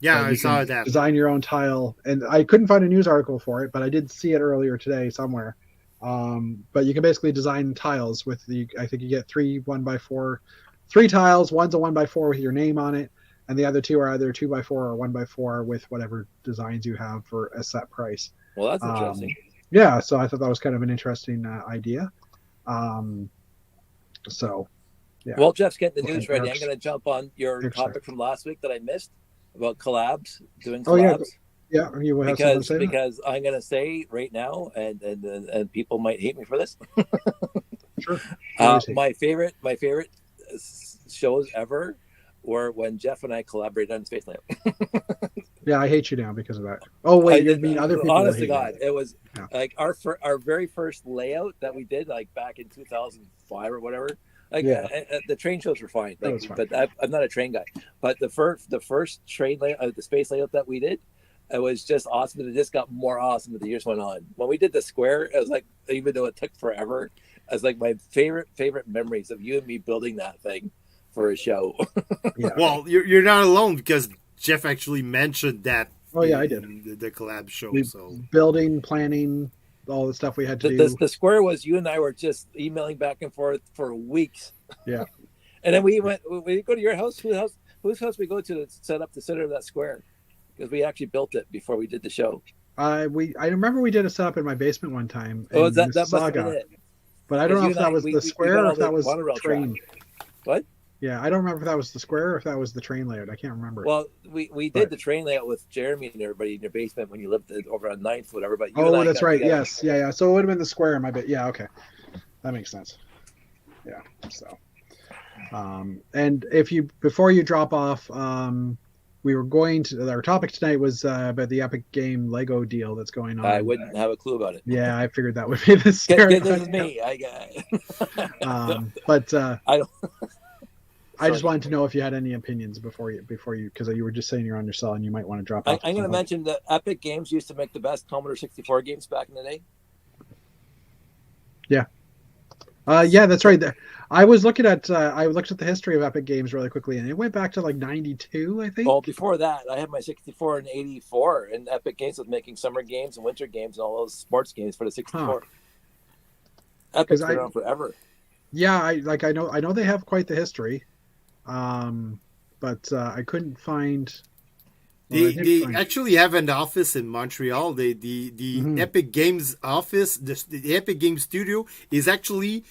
Yeah, I saw that. Design your own tile, and I couldn't find a news article for it, but I did see it earlier today somewhere. But you can basically design tiles with I think you get 3 1x4, 3 tiles. One's a 1x4 with your name on it, and the other 2 are either 2x4 or 1x4 with whatever designs you have for a set price. Well, that's interesting. Yeah, so I thought that was kind of an interesting idea. So, yeah. Well, Jeff's getting the news ready. I'm going to jump on your topic from last week that I missed about collabs, doing collabs. Yeah, you will have something to say? Because I'm going to say right now, and people might hate me for this. Sure. My favorite shows ever were when Jeff and I collaborated on Space Layout. Yeah, I hate you now because of that. Oh wait, you mean other people? Honest to God, it was like our very first layout that we did, like back in 2005 or whatever. Like the train shows were fine, but I'm not a train guy. But the first train layout, the space layout that we did, it was just awesome. And it just got more awesome as the years went on. When we did the square, it was like, even though it took forever, it was like my favorite memories of you and me building that thing for a show. Yeah. Well, you're not alone because Jeff actually mentioned that. Oh yeah, I did. The collab show. Building, planning, all the stuff we had to do. The square was you and I were just emailing back and forth for weeks. Yeah. And then we go to your house. Whose house we go to set up the center of that square? Because we actually built it before we did the show. I remember we did a setup in my basement one time. Oh, in that must have been Mississauga, it. but I don't know if that was we the got square or all if that the was monorail train. track. What? Yeah, I don't remember if that was the square or if that was the train layout. I can't remember. Well, we did the train layout with Jeremy and everybody in your basement when you lived over on 9th, whatever. But you and I that's got right. together. Yes, yeah. So it would have been the square in my bit. Yeah, okay, that makes sense. Yeah. So, and before you drop off, we were going to our topic tonight was about the Epic Game Lego deal that's going on. I wouldn't have a clue about it. Yeah, I figured that would be the This is me. I got. But I don't. I just wanted to know if you had any opinions before you because you were just saying you're on your cell and you might want to drop off. I'm going to mention that Epic Games used to make the best Commodore 64 games back in the day. Yeah. Yeah, that's right. I was looking at I looked at the history of Epic Games really quickly, and it went back to like '92, I think. Well, before that, I had my 64 in '84, and Epic Games was making summer games and winter games and all those sports games for the 64. Epic's been around forever. Yeah, I know they have quite the history, but I couldn't find. They actually have an office in Montreal. The Epic Games office, the Epic Games studio, is actually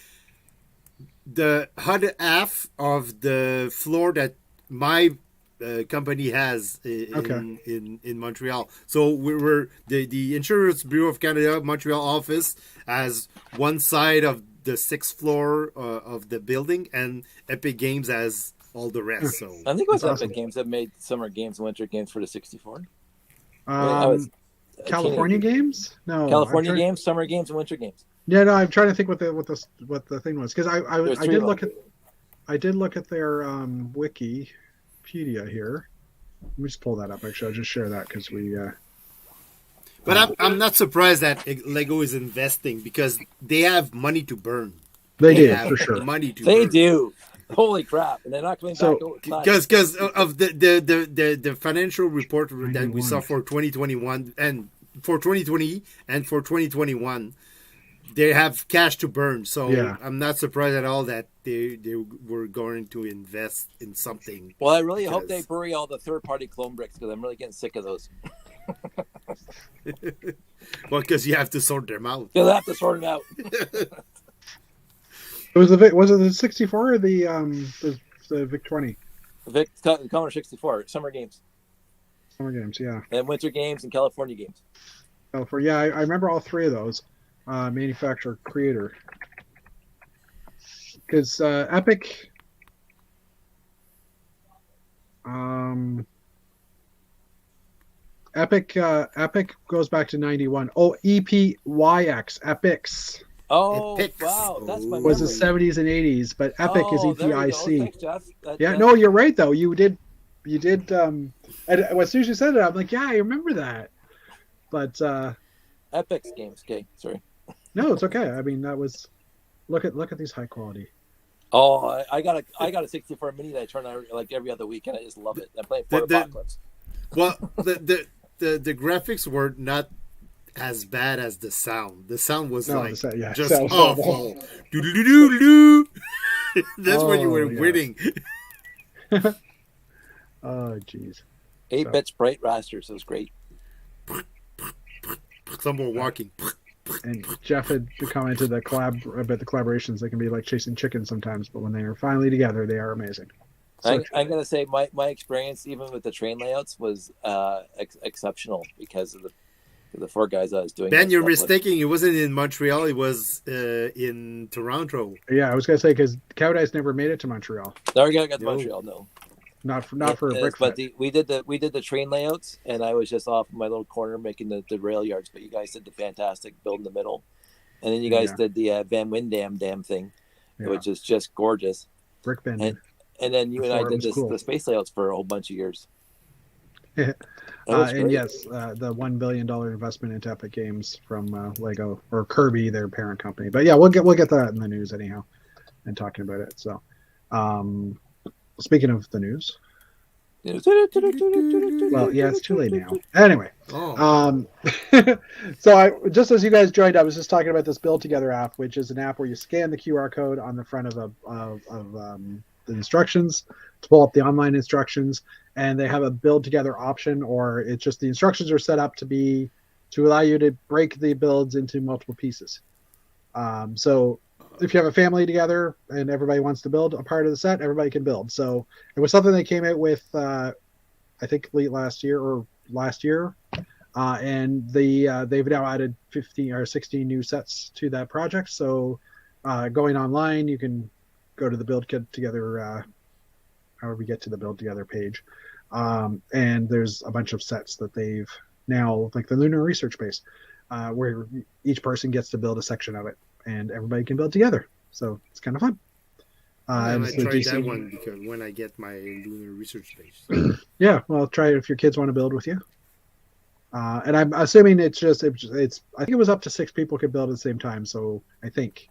the other half of the floor that my company has in Montreal. So we're the Insurance Bureau of Canada Montreal office has one side of the 6th floor of the building, and Epic Games has all the rest. So I think it was Epic Games that made summer games and winter games for the 64. California games? No, California games, summer games, and winter games. Yeah, no, I'm trying to think what the thing was because I did look at their Wikipedia here. Let me just pull that up. Actually, I'll just share that because we. But I'm not surprised that Lego is investing because they have money to burn. They do for sure. Money to they burn. do. Holy crap! And they're not coming back. Because of the financial report that we saw for 2021 and for 2020 and for 2021, they have cash to burn. So I'm not surprised at all that they were going to invest in something. Well, I really hope they bury all the third-party clone bricks because I'm really getting sick of those. Well, because you have to sort them out. You'll have to sort them out. Was it the 64 or the Vic 20? Commodore 64 summer games. Summer games, yeah. And winter games and California games. Oh, I remember all three of those. Manufacturer, creator. Because Epic. Epic goes back to 91. Oh, EPYX, Epics. Oh, Epics. Wow, that's my was memory. the 70s and 80s, but Epic is EPIC. Thanks, Jeff. No, you're right though. You did. And as soon as you said it, I'm like, yeah, I remember that. But Epic's games. Okay, sorry. No, it's okay. I mean, that was. Look at these high quality. Oh, I got a 64 mini that I turn on like every other week, and I just love it. I'm playing Fort Apocalypse. Well, the graphics were not as bad as the sound. The sound was just awful. Do. That's when you were winning. Oh, jeez. 8-bit sprite rasters. It was great. Some were walking. And Jeff had commented about the collaborations. They can be like chasing chickens sometimes, but when they are finally together, they are amazing. So I'm going to say my experience, even with the train layouts, was exceptional because of the four guys I was doing. Ben, you're mistaken. It wasn't in Montreal. It was in Toronto. Yeah, I was going to say because Cow Dice never made it to Montreal. Never got to Montreal. No. Not for a brick. But we did the train layouts, and I was just off in my little corner making the rail yards. But you guys did the fantastic build in the middle, and then you guys did the Van Windam dam thing, which is just gorgeous. Brick bending. And then you and I did the space layouts for a whole bunch of years. And yes, the $1 billion investment into Epic Games from Lego or Kirby, their parent company. But yeah, we'll get that in the news anyhow, and talking about it. So, speaking of the news, well, yeah, it's too late now. Anyway, so just as you guys joined, I was just talking about this Build Together app, which is an app where you scan the QR code on the front of the instructions to pull up the online instructions, and they have a build together option, or it's just the instructions are set up to be to allow you to break the builds into multiple pieces. So if you have a family together and everybody wants to build a part of the set, everybody can build. So it was something they came out with, I think late last year, and they've now added 15 or 16 new sets to that project. So going online, you can go to the Build Kit Together, however we get to the Build Together page, and there's a bunch of sets that they've now, like the Lunar Research Base, where each person gets to build a section of it, and everybody can build together. So it's kind of fun. I and might the try DC that one because when I get my Lunar Research Base. Yeah, well, try it if your kids want to build with you. And I'm assuming it's I think it was up to 6 people could build at the same time. So I think,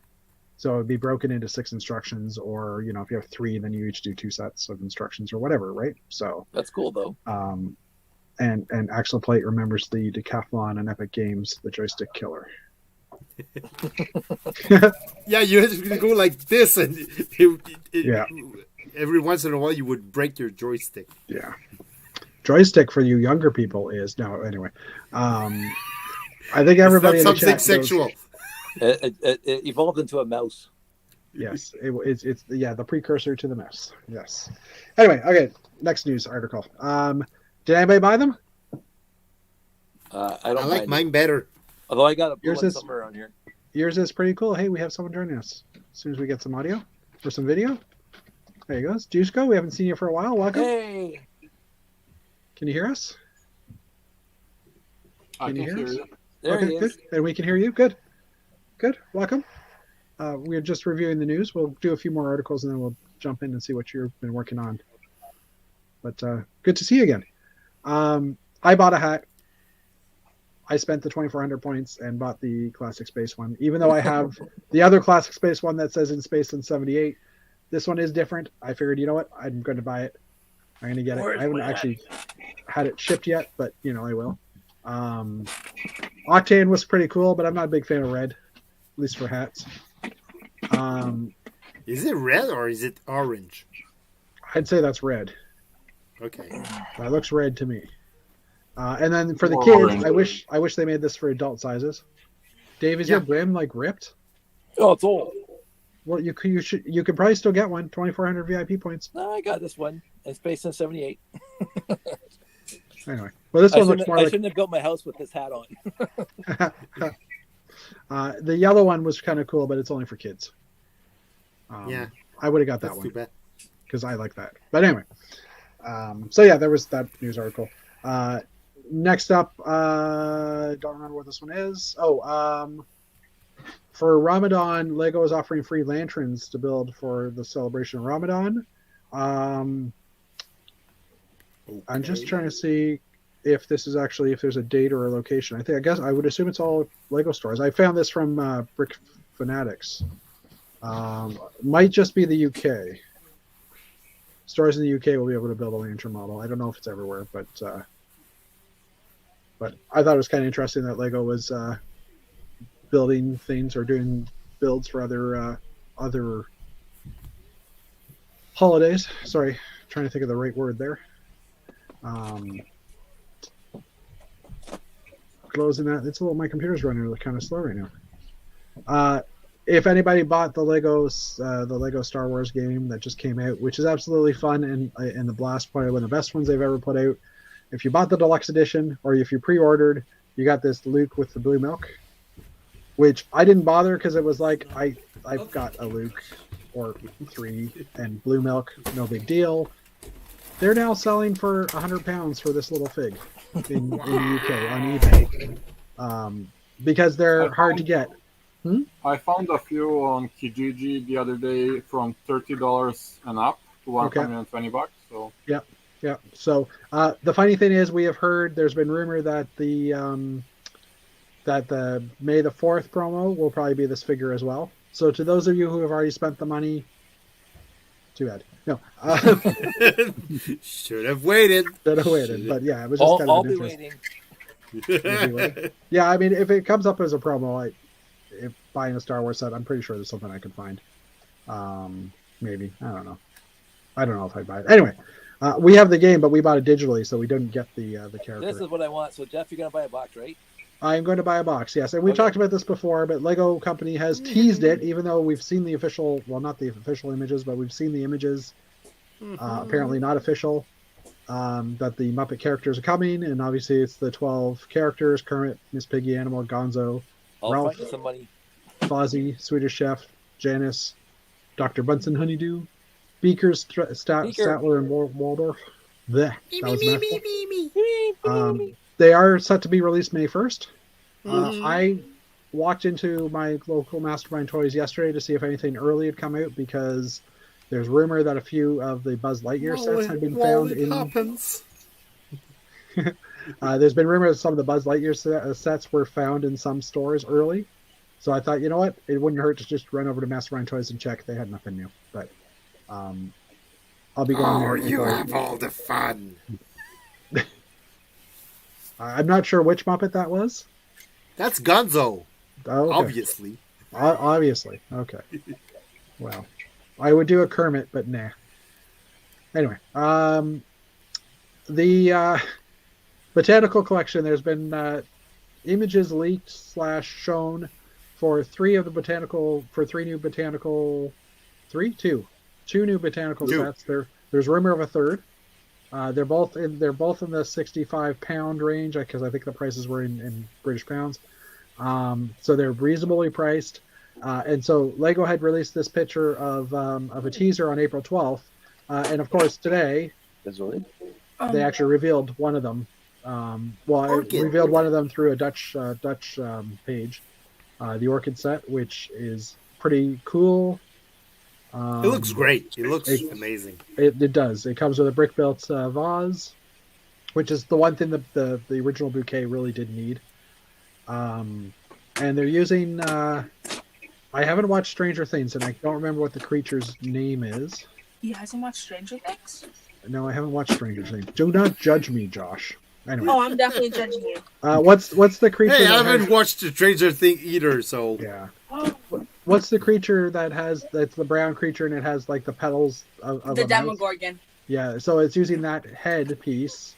so it would be broken into 6 instructions, or, you know, if you have 3, then you each do 2 sets of instructions or whatever, right? So That's cool though. And Axel Plate remembers the Decathlon and Epic Games, the joystick killer. Yeah, you had to go like this, and Yeah. every once in a while you would break your joystick. Yeah. Joystick for you younger people is no. Anyway, I think everybody It's in not the something chat sexual. It evolved into a mouse. Yes, it's the precursor to the mouse. Yes. Anyway, okay. Next news article. Did anybody buy them? I I don't like mind mine it. better. Although I got a blue Yours one is- somewhere around here. Yours is pretty cool. Hey, we have someone joining us. As soon as we get some audio or some video. There you go. Juiceco, we haven't seen you for a while. Welcome. Hey, Can you hear us? I Can you can hear hear us? you. there Okay, he good. is. And we can hear you. Good. Good. Welcome. We're just reviewing the news. We'll do a few more articles and then we'll jump in and see what you've been working on. But good to see you again. I bought a hat. I spent the 2,400 points and bought the Classic Space one. Even though I have the other Classic Space one that says in Space in 78, this one is different. I figured, you know what? I'm going to buy it. I'm going to get it. Where's I haven't my hat? actually had it shipped yet, but, you know, I will. Octane was pretty cool, but I'm not a big fan of red, at least for hats. Is it red or is it orange? I'd say that's red. Okay. That looks red to me. And then for the Or kids, orange. I wish they made this for adult sizes. Dave, is Yeah. your brim like ripped? Oh, it's old. Well, you could probably still get one. 2,400 VIP points. No, I got this one. It's based in 78. Anyway, well, this I one looks shouldn't, more I like shouldn't have built my house with this hat on. the yellow one was kind of cool, but it's only for kids. Yeah. I would have got that That's one too bad. because I like that. But anyway, so yeah, there was that news article. Next up, don't remember what this one is. For Ramadan, Lego is offering free lanterns to build for the celebration of Ramadan. I'm just trying to see if this is actually, if there's a date or a location. I guess I would assume it's all Lego stores. I found this from Brick Fanatics. Might just be the UK. Stores in the UK will be able to build a lantern model. I don't know if it's everywhere, but I thought it was kind of interesting that Lego was building things or doing builds for other holidays. Sorry, trying to think of the right word there. Closing that. It's a little. My computer's running kind of slow right now. If anybody bought the Lego Star Wars game that just came out, which is absolutely fun and the Blast probably one of the best ones they've ever put out. If you bought the deluxe edition or if you pre-ordered, you got this Luke with the blue milk, which I didn't bother because it was like I've got a Luke or 3 and blue milk, no big deal. They're now selling for £100 for this little fig in the UK on eBay because they're hard to get. I found a few on Kijiji the other day from $30 and up to $120. So Yeah. So the funny thing is, we have heard there's been rumor that the May the 4th promo will probably be this figure as well. So to those of you who have already spent the money, too bad. No, Should have waited. should have waited. But yeah, it was just kind I'll of be interesting. waiting. Yeah, I mean, if it comes up as a promo, if buying a Star Wars set, I'm pretty sure there's something I can find. Maybe, I don't know. I don't know if I'd buy it. Anyway, we have the game, but we bought it digitally, so we didn't get the character. This is what I want. So Jeff, you're gonna buy a box, right? I'm going to buy a box, yes. And we Okay. talked about this before, but Lego Company has teased it, even though we've seen the official, well, not the official images, but we've seen the images, apparently not official, that the Muppet characters are coming. And obviously it's the 12 characters: Kermit, Miss Piggy, Animal, Gonzo, I'll Ralph, find some money. Fozzie, Swedish Chef, Janice, Dr. Bunsen Honeydew, Beakers, Statler, and Waldorf. Blech, that was mouthful. They are set to be released May 1st. I walked into my local Mastermind Toys yesterday to see if anything early had come out, because there's rumor that a few of the Buzz Lightyear sets had been found in. There's been rumors that some of the Buzz Lightyear sets were found in some stores early. So I thought, you know what? It wouldn't hurt to just run over to Mastermind Toys and check. They had nothing new. But I'll be going there. You have all the fun. I'm not sure which Muppet that was. That's Gonzo. Oh, okay. Obviously. Obviously. Okay. Well, I would do a Kermit, but nah. Anyway, the Botanical Collection, there's been images leaked / shown for two new botanical sets. There's rumor of a third. They're both in the 65-pound range, because I think the prices were in British pounds. So they're reasonably priced. And so Lego had released this picture of a teaser on April 12th, and of course today they actually revealed one of them. Revealed one of them through a Dutch page, the Orchid Set, which is pretty cool. It looks great. It looks amazing. It does. It comes with a brick-built vase, which is the one thing that the original bouquet really did need. And they're using... I haven't watched Stranger Things, and I don't remember what the creature's name is. He hasn't watched Stranger Things? No, I haven't watched Stranger Things. Do not judge me, Josh. Anyway. Oh, I'm definitely judging you. What's the creature? Hey, I haven't watched the Stranger Thing either, so... Yeah. What's the creature that's the brown creature, and it has like the petals of the a Demogorgon. Mouth? Yeah, so it's using that head piece.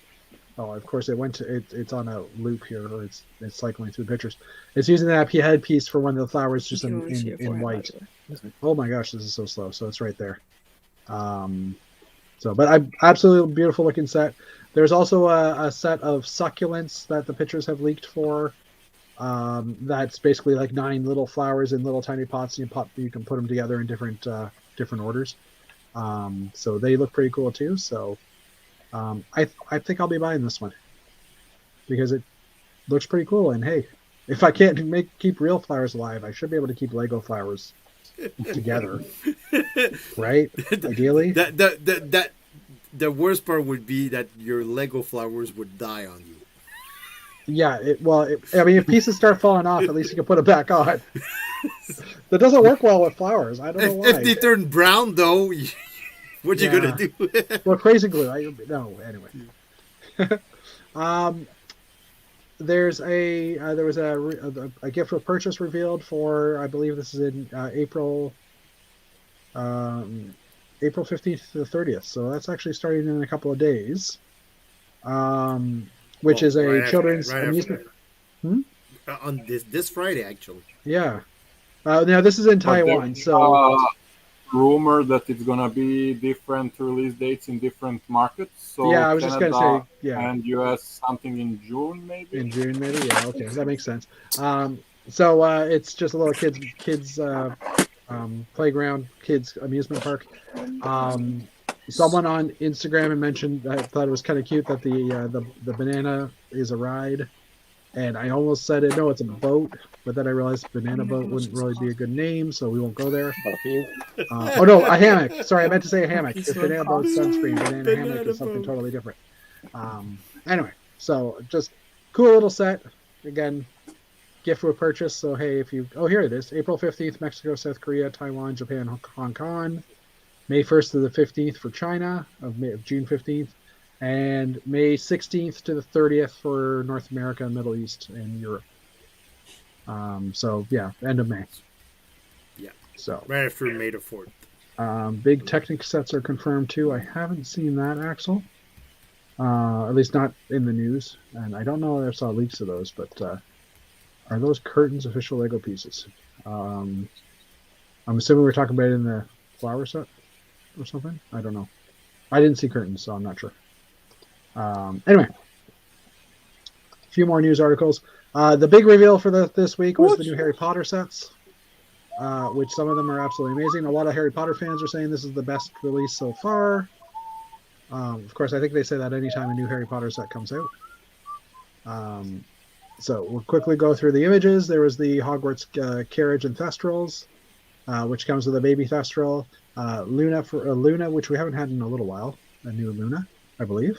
Oh, of course, it's on a loop here, or it's cycling through pictures. It's using that head piece for one of the flowers, just in white. Oh my gosh, this is so slow. So it's right there. But absolutely beautiful looking set. There's also a set of succulents that the pictures have leaked for. That's basically like 9 little flowers in little tiny pots, and you can put them together in different orders. So they look pretty cool too. So I think I'll be buying this one because it looks pretty cool. And hey, if I can't keep real flowers alive, I should be able to keep Lego flowers together, right? Ideally. The worst part would be that your Lego flowers would die on you. Yeah, if pieces start falling off, at least you can put it back on. That doesn't work well with flowers. I don't know why. If they turn brown, though, what you gonna do? Well, crazy glue. Anyway. There was a gift with purchase revealed for, I believe this is in April 15th to the 30th. So that's actually starting in a couple of days. Which is a children's amusement. On this Friday, actually. Yeah. Now this is in Taiwan, so rumor that it's gonna be different release dates in different markets. So yeah, I was just gonna say and US something in June maybe. In June maybe, yeah. Okay, that makes sense. So it's just a little kids playground, kids amusement park. Someone on Instagram had mentioned, I thought it was kind of cute that the banana is a ride, and I almost said it. No, it's a boat, but then I realized banana boat wouldn't really be a good name, so we won't go there. Oh no, a hammock. Sorry, I meant to say a hammock. It's banana boat sunscreen. Banana hammock is something totally different. Anyway, so just cool little set. Again, gift with purchase. So hey, here it is. April 15th, Mexico, South Korea, Taiwan, Japan, Hong Kong. May 1st to the 15th for China, of June 15th, and May 16th to the 30th for North America, Middle East, and Europe. So yeah, end of May. Yeah. So right after May the 4th. Big Technic sets are confirmed too. I haven't seen that, Axel. At least not in the news, and I don't know if I saw leaks of those, but Are those curtains official Lego pieces? I'm assuming we're talking about it in the flower set or something. I don't know. I didn't see curtains, so I'm not sure. Anyway, a few more news articles. The big reveal for this week was the new Harry Potter sets, which some of them are absolutely amazing. A lot of Harry Potter fans are saying this is the best release so far. Of course, I think they say that anytime a new Harry Potter set comes out. So we'll quickly go through the images. There was the Hogwarts carriage and Thestrals, which comes with a baby Thestral. Luna, which we haven't had in a little while. A new Luna, I believe.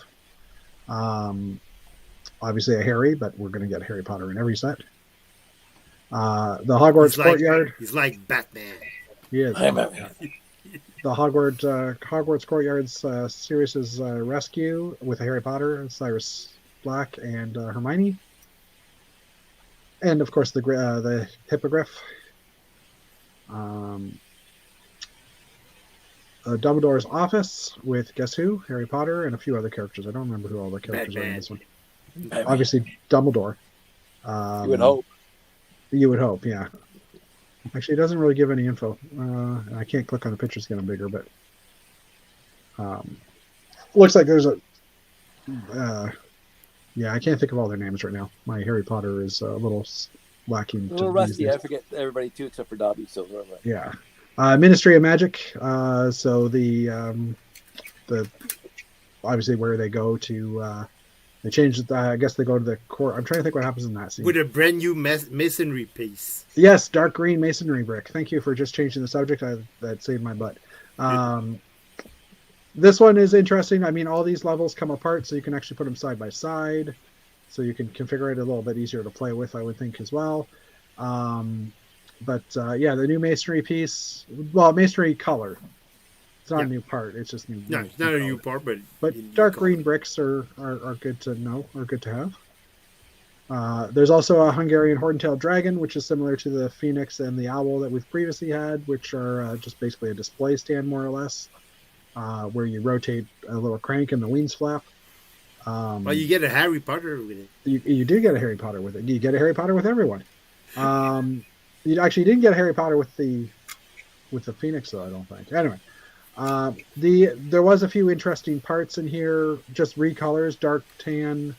Obviously a Harry, but we're going to get Harry Potter in every set. The Hogwarts courtyard. He's like Batman. He is. The Hogwarts Courtyard's Sirius's rescue with Harry Potter, Cyrus Black, and Hermione. And of course the Hippogriff. Dumbledore's office with guess who? Harry Potter and a few other characters. I don't remember who all the characters are in this one. Obviously Dumbledore. You would hope. You would hope, yeah. Actually, it doesn't really give any info. I can't click on the pictures to get them bigger, but looks like there's a. Yeah, I can't think of all their names right now. My Harry Potter is a little lacking. A little rusty. I forget everybody too, except for Dobby. So yeah, Ministry of Magic. So the obviously where they go to. They changed. I guess they go to the core. I'm trying to think what happens in that scene. With a brand new masonry piece. Yes, dark green masonry brick. Thank you for just changing the subject. That saved my butt. This one is interesting. I mean, all these levels come apart, so you can actually put them side by side. So you can configure it a little bit easier to play with, I would think, as well. But yeah, the new masonry piece. Well, masonry color. It's not a new part. It's just new. No, it's not a new part, but dark green bricks are good to know, or good to have. There's also a Hungarian Horntail dragon, which is similar to the phoenix and the owl that we've previously had, which are just basically a display stand, more or less, where you rotate a little crank and the wings flap. Well, you get a Harry Potter with it. You do get a Harry Potter with it. You get a Harry Potter with everyone. You actually didn't get a Harry Potter with the phoenix, though, I don't think. Anyway. There was a few interesting parts in here, just recolors, dark tan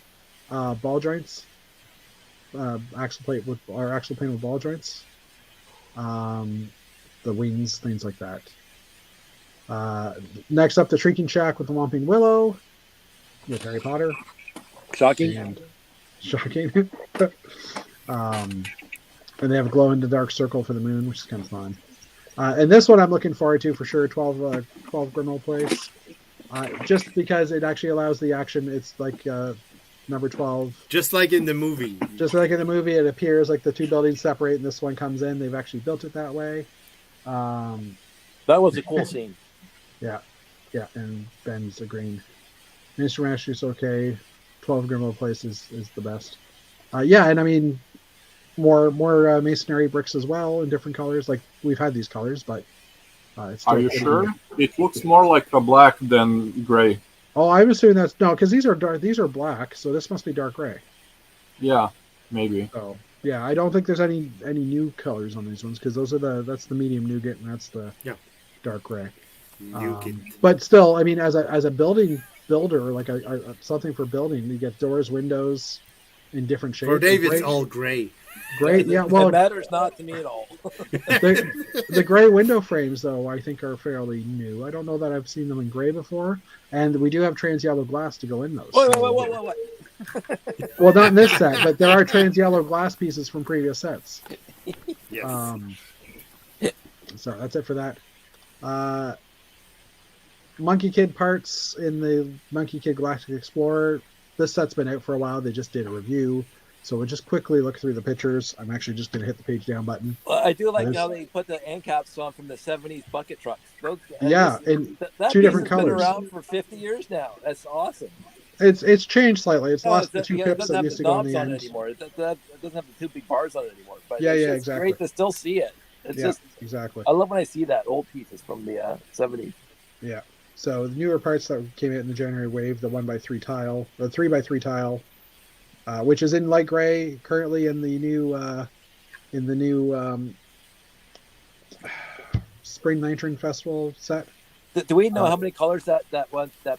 ball joints, axle plate with ball joints, the wings, things like that. Next up, the Shrieking Shack with the Whomping Willow with Harry Potter. Shocking. And they have a glow in the dark circle for the moon, which is kind of fun. And this one I'm looking forward to for sure, 12 Grimmauld Place. Just because it actually allows the action. It's like number 12. Just like in the movie. Just like in the movie, it appears like the two buildings separate and this one comes in. They've actually built it that way. That was a cool scene. Yeah, and Ben's agreeing. Minister Mash is okay. 12 Grimmauld Place is the best. Yeah, and I mean... More masonry bricks as well in different colors. Like we've had these colors, but it's are you sure? It looks more like a black than gray. Oh, I'm assuming that's no, because these are dark. These are black, so this must be dark gray. Yeah, maybe. So yeah, I don't think there's any new colors on these ones because that's the medium nougat and that's the dark gray. But still, I mean, as a building builder, like something for building, you get doors, windows in different shapes. For Dave, it's all gray. Great, yeah. Well, it matters not to me at all. the gray window frames, though, I think are fairly new. I don't know that I've seen them in gray before, and we do have trans yellow glass to go in those. Wait. Well, not in this set, but there are trans yellow glass pieces from previous sets. Yes. So that's it for that. Monkey Kid parts in the Monkey Kid Galactic Explorer. This set's been out for a while. They just did a review. So we'll just quickly look through the pictures. I'm actually just going to hit the page down button. Well, I do like how they put the end caps on from the 70s bucket trucks. In that two different colors. Been around for 50 years now. That's awesome. It's changed slightly. It's lost the two pips that used to go on the end. Anymore. It doesn't have the two big bars on it anymore. But it's great to still see it. It's just exactly. I love when I see that old pieces from the 70s. Yeah. So the newer parts that came out in the January wave, the 1x3 tile, the 3x3 tile. which is in light gray currently in the new Spring Lantern Festival set. Do we know how many colors that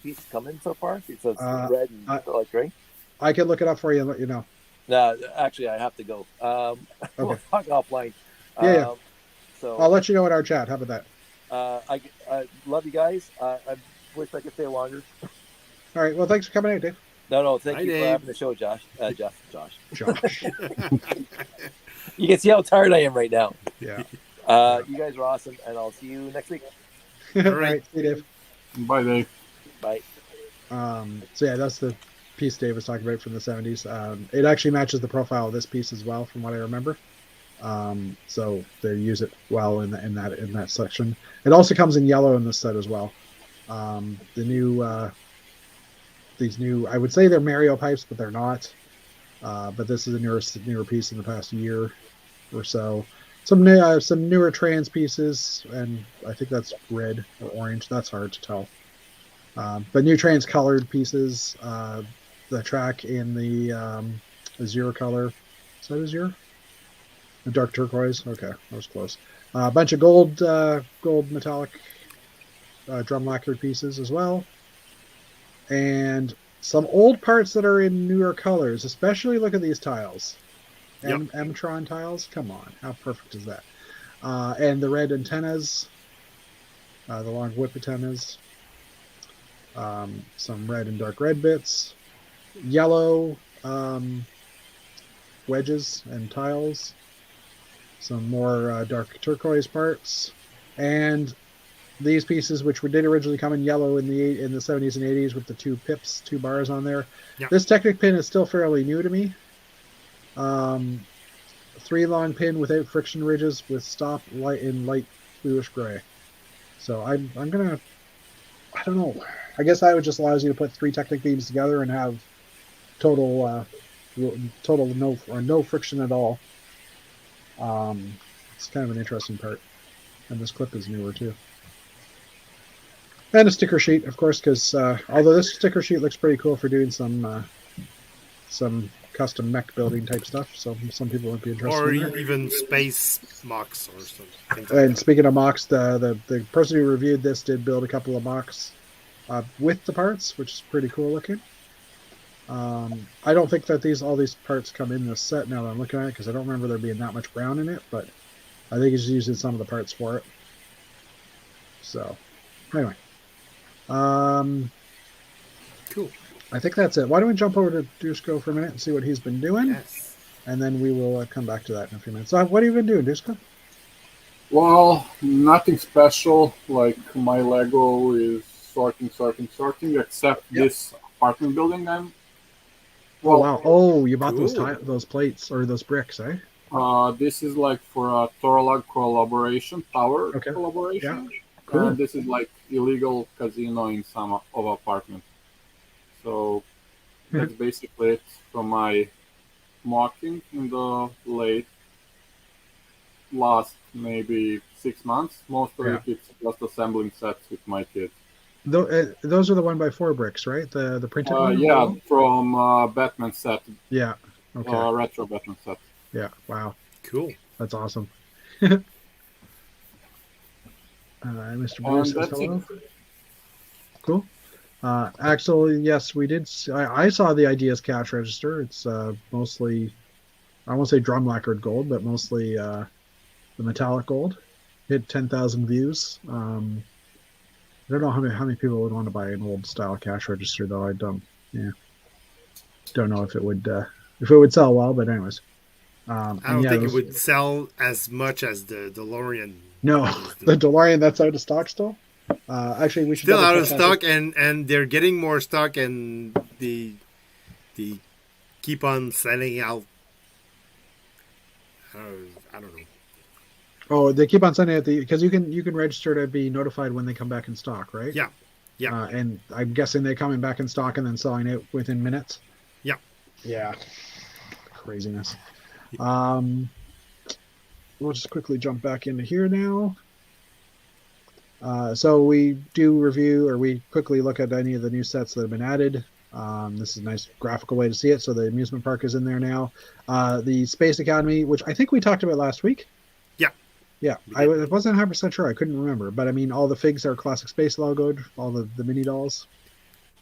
piece is coming so far? So it's red and light gray. I can look it up for you and let you know. No, actually, I have to go. We'll talk offline. Yeah. So I'll let you know in our chat. How about that? I love you guys. I wish I could stay longer. All right. Well, thanks for coming out, Dave. No. Thank you for having the show, Josh. Josh. Josh. You can see how tired I am right now. Yeah. You guys are awesome, and I'll see you next week. All right. See you, Dave. Bye, Dave. Bye. So yeah, that's the piece Dave was talking about from the 70s. It actually matches the profile of this piece as well, from what I remember. So they use it well in that section. It also comes in yellow in this set as well. These new, I would say they're Mario pipes, but they're not. But this is a newer piece in the past year or so. Some newer trans pieces, and I think that's red or orange. That's hard to tell. But new trans colored pieces. The track in the azure color. Is that azure? The dark turquoise. Okay, that was close. A bunch of gold metallic drum lacquered pieces as well, and some old parts that are in newer colors. Especially look at these tiles. M-Tron tiles. Come on, how perfect is that? And the red antennas, the long whip antennas. Some red and dark red bits, yellow wedges and tiles, some more dark turquoise parts, and these pieces, which did originally come in yellow in the 70s and 80s with the two bars on there. Yep. This Technic pin is still fairly new to me. 3 long pin without friction ridges with stop light in light bluish gray. So I'm gonna, I don't know. I guess that would just allows you to put 3 Technic beams together and have total no friction at all. It's kind of an interesting part, and this clip is newer too. And a sticker sheet, of course, because although this sticker sheet looks pretty cool for doing some custom mech building type stuff, so some people would be interested. Or in that. even space mocks or something. And speaking of mocks, the person who reviewed this did build a couple of mocks with the parts, which is pretty cool looking. I don't think that all these parts come in this set now that I'm looking at it, because I don't remember there being that much brown in it, but I think he's using some of the parts for it. So, anyway. Cool. I think that's it. Why don't we jump over to Dusko for a minute and see what he's been doing? Yes. And then we will come back to that in a few minutes. So what have you been doing, Dusko? Well, nothing special. Like, my Lego is sorting, except this apartment building I'm... Oh, wow. Oh, you bought Cool. those plates, or those bricks, eh? This is like for a Torlag collaboration, tower collaboration. Yeah. Cool. This is like illegal casino in some of apartments. So that's basically it from my mocking in the last maybe 6 months. Most of it it's just assembling sets with my kids. Those are the 1x4 bricks, right? The printed one? Yeah, from Batman set. Yeah. Okay. Retro Batman set. Yeah. Wow. Cool. That's awesome. Mr. Bruce says hello. Cool. Axel, yes, we did. I saw the Ideas cash register. It's mostly, I won't say drum lacquered gold, but mostly the metallic gold. Hit 10,000 views. I don't know how many people would want to buy an old style cash register, though. I don't know if it would sell well, but anyways. I don't think it would sell as much as the DeLorean. No, the DeLorean, that's out of stock still. Actually, we should still out of stock, and they're getting more stock, and they keep on selling out. I don't know. Oh, they keep on sending it because you can register to be notified when they come back in stock, right? Yeah. And I'm guessing they're coming back in stock and then selling it within minutes. Yeah. Yeah. Craziness. We'll just quickly jump back into here now. So we do review, or we quickly look at any of the new sets that have been added. This is a nice graphical way to see it. So the amusement park is in there now. The Space Academy, which I think we talked about last week. Yeah, I wasn't 100% sure. I couldn't remember. But I mean, all the figs are Classic Space logoed, all the mini dolls.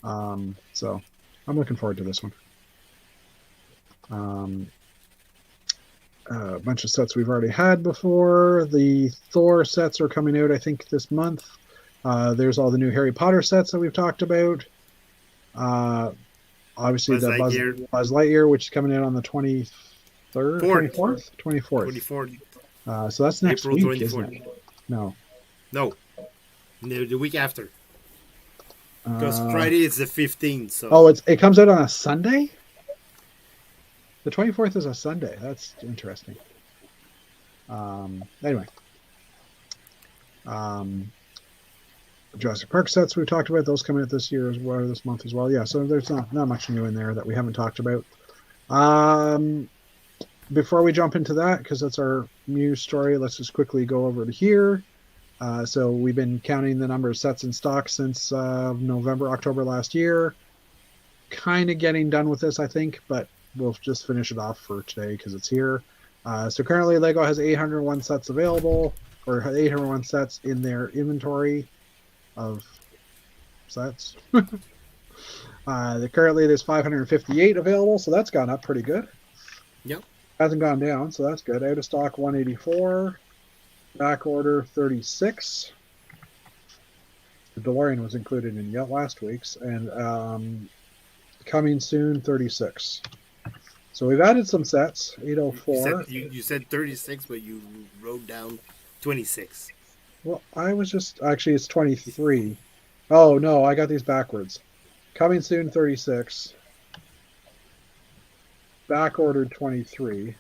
So I'm looking forward to this one. A bunch of sets we've already had before. The Thor sets are coming out, I think, this month. There's all the new Harry Potter sets that we've talked about. Obviously, Buzz Lightyear. Buzz Lightyear, which is coming out on the 24th? 24th. So that's next April week, 24th. isn't it? No, the week after. Because Friday is the 15th. So. Oh, it comes out on a Sunday? The 24th is a Sunday. That's interesting. Anyway. Jurassic Park sets we've talked about. Those coming out this year as well, this month as well. Yeah, so there's not much new in there that we haven't talked about. Before we jump into that, because that's our news story, let's just quickly go over to here. So we've been counting the number of sets in stock since October last year. Kind of getting done with this, I think, but we'll just finish it off for today because it's here. So currently LEGO has 801 sets available, or 801 sets in their inventory of sets. Currently there's 558 available, so that's gone up pretty good. Yep. Hasn't gone down, so that's good. Out of stock 184. Back order 36. The DeLorean was included in last week's, and coming soon 36. So we've added some sets. 804. You said 36, but you wrote down 26. Well, I was just actually it's 23. Oh no, I got these backwards. Coming soon 36. Back ordered 23.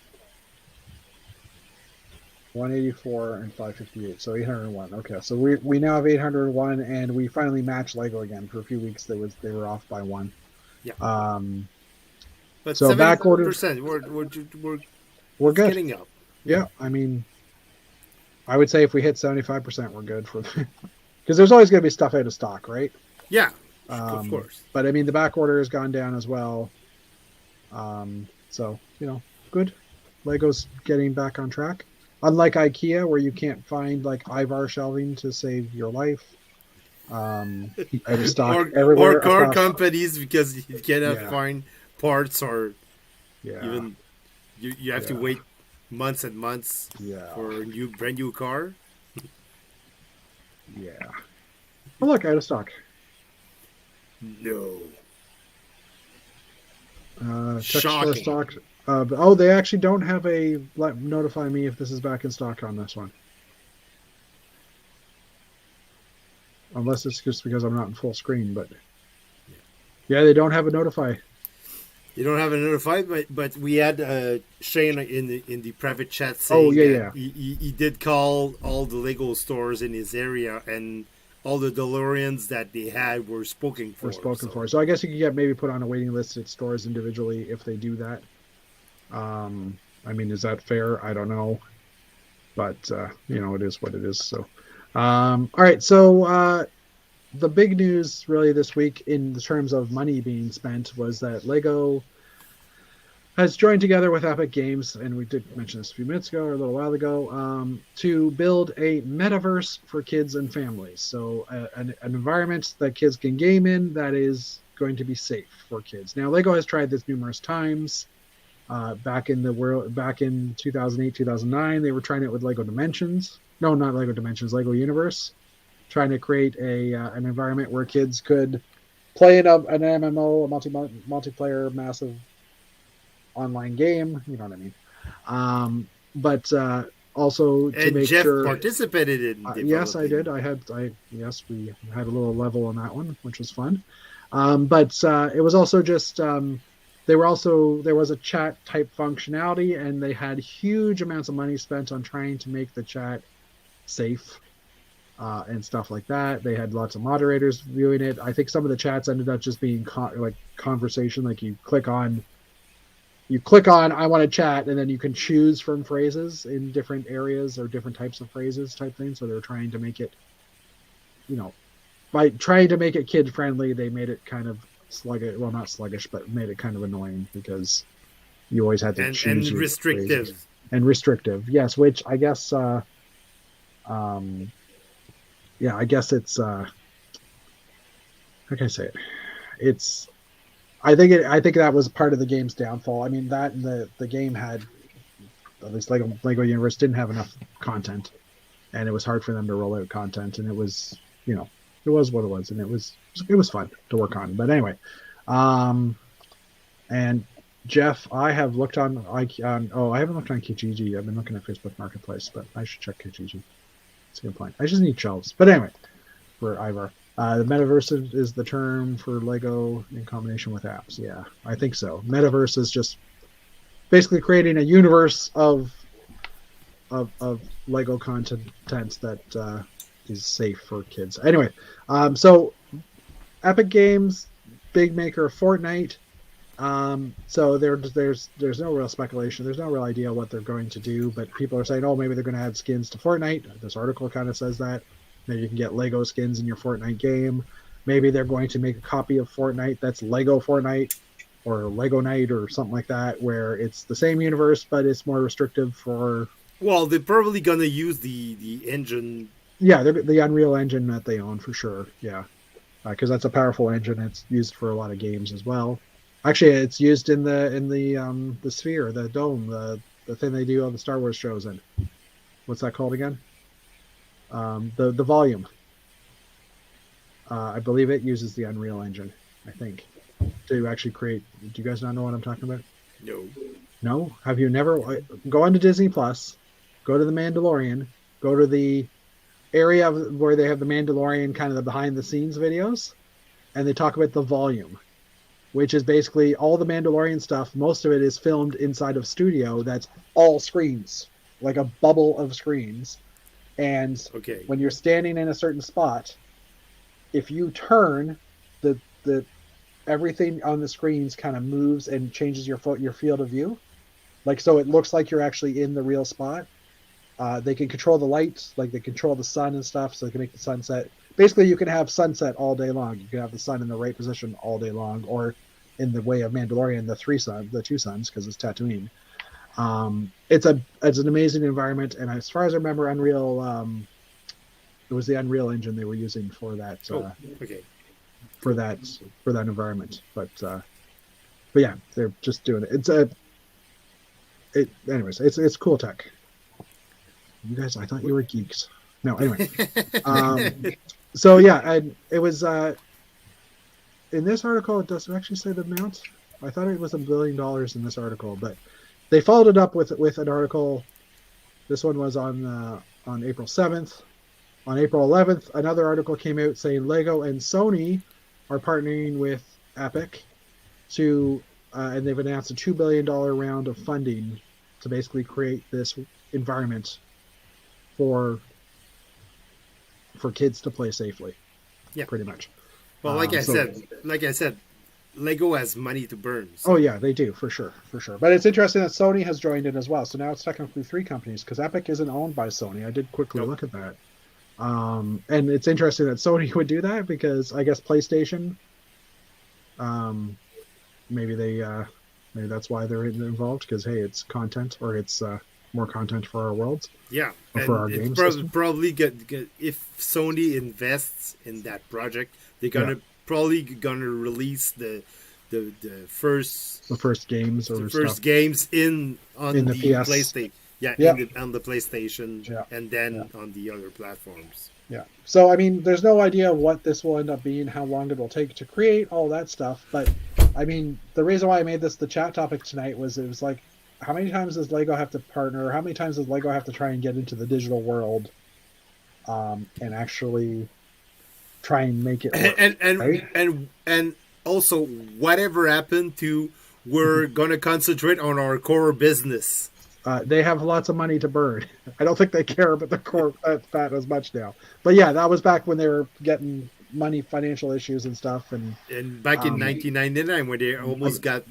184 and 558, so 801. Okay, so we now have 801, and we finally matched Lego again. For a few weeks, they were off by one. Yeah. But so back order we're good. Getting up. Yeah, I mean, I would say if we hit 75%, we're good for because there's always going to be stuff out of stock, right? Yeah, of course. But I mean, the back order has gone down as well. So good. Lego's getting back on track. Unlike IKEA, where you can't find like Ivar shelving to save your life, out of stock everywhere. Or car companies because you cannot find parts, or even you have to wait months and months for a brand new car. Yeah. Oh look, out of stock. No. Shocking. Stock. They actually don't have a notify me if this is back in stock on this one. Unless it's just because I'm not in full screen, but yeah, they don't have a notify. You don't have a notify, but we had Shane in the private chat saying he did call all the Lego stores in his area, and all the DeLoreans that they had were spoken for. So I guess you could get maybe put on a waiting list at stores individually if they do that. I mean, is that fair? I don't know, but it is what it is. So, all right. So the big news really this week in terms of money being spent was that Lego has joined together with Epic Games, and we did mention this a few minutes ago or a little while ago, to build a metaverse for kids and families. So an environment that kids can game in that is going to be safe for kids. Now, Lego has tried this numerous times. Back in 2008, 2009, they were trying it with Lego Dimensions. No, not Lego Dimensions, Lego Universe. Trying to create an environment where kids could play in an MMO, a multiplayer, massive online game. You know what I mean? But also to make Jeff sure. Participated in. Yes, I did. Yes, we had a little level on that one, which was fun. But it was also just. There was a chat type functionality, and they had huge amounts of money spent on trying to make the chat safe and stuff like that. They had lots of moderators viewing it. I think some of the chats ended up just being conversation, like you click on I want to chat, and then you can choose from phrases in different areas or different types of phrases type thing. So they're trying to make it, by trying to make it kid friendly, they made it kind of sluggish. Well, not sluggish, but made it kind of annoying because you always had to choose and restrictive. and restrictive. Yes, which I guess. Yeah, I guess it's. How can I say it? It's. I think that was part of the game's downfall. I mean, that and the game had, at least Lego Universe didn't have enough content, and it was hard for them to roll out content, and it was, it was what it was, and it was fun to work on. But anyway, and Jeff, I have looked on I haven't looked on Kijiji. I've been looking at Facebook Marketplace, but I should check Kijiji. It's a good point. I just need shelves. But anyway, for Ivar. The metaverse is the term for Lego in combination with apps. Yeah, I think so. Metaverse is just basically creating a universe of Lego content that is safe for kids. Anyway, so Epic Games, big maker of Fortnite. So there's no real speculation. There's no real idea what they're going to do, but people are saying, oh, maybe they're going to add skins to Fortnite. This article kind of says that. Maybe you can get Lego skins in your Fortnite game. Maybe they're going to make a copy of Fortnite that's Lego Fortnite or Lego Night or something like that, where it's the same universe, but it's more restrictive for... Well, they're probably going to use the engine. Yeah, the Unreal Engine that they own for sure, yeah. Because that's a powerful engine. It's used for a lot of games as well. Actually, it's used in the sphere, the dome, the thing they do all the Star Wars shows in. What's that called again? The volume. I believe it uses the Unreal Engine, I think, to actually create. Do you guys not know what I'm talking about? No. No? Have you never? Go on to Disney Plus, go to The Mandalorian, go to the area where they have the Mandalorian, kind of the behind the scenes videos, and they talk about the volume, which is basically all the Mandalorian stuff. Most of it is filmed inside of studio that's all screens, like a bubble of screens. And when you're standing in a certain spot, if you turn, the everything on the screens kind of moves and changes your field of view, like so it looks like you're actually in the real spot. They can control the lights, like they control the sun and stuff, so they can make the sunset. Basically, you can have sunset all day long. You can have the sun in the right position all day long, or in the way of Mandalorian, the two suns, because it's Tatooine. It's an amazing environment, and as far as I remember, Unreal, it was the Unreal Engine they were using for that. For that environment, but yeah, they're just doing it. Anyways, it's cool tech. You guys, I thought you were geeks. No, anyway. So yeah, and it was in this article. It doesn't actually say the amount. I thought it was $1 billion in this article, but they followed it up with an article. This one was on April 7th. On April 11th, another article came out saying Lego and Sony are partnering with Epic and they've announced a $2 billion round of funding to basically create this environment for kids to play safely. Yeah, pretty much. Well, like I said, Lego has money to burn. So. Oh yeah, they do for sure. But it's interesting that Sony has joined in as well. So now it's technically 3 companies because Epic isn't owned by Sony. I did quickly look at that. And it's interesting that Sony would do that because I guess PlayStation, maybe that's why they're involved because hey, it's content or it's more content for our worlds. Yeah, or for our games. Probably get if Sony invests in that project, they're probably gonna release the first games on the PlayStation. On the PlayStation, and then on the other platforms. Yeah. So, I mean, there's no idea what this will end up being, how long it will take to create, all that stuff. But, I mean, the reason why I made this the chat topic tonight was it was like, how many times does Lego have to partner? How many times does Lego have to try and get into the digital world and actually try and make it work? And also, whatever happened to we're going to concentrate on our core business. They have lots of money to burn. I don't think they care about the core fat as much now. But yeah, that was back when they were getting money, financial issues and stuff. And back in 1999 when they almost got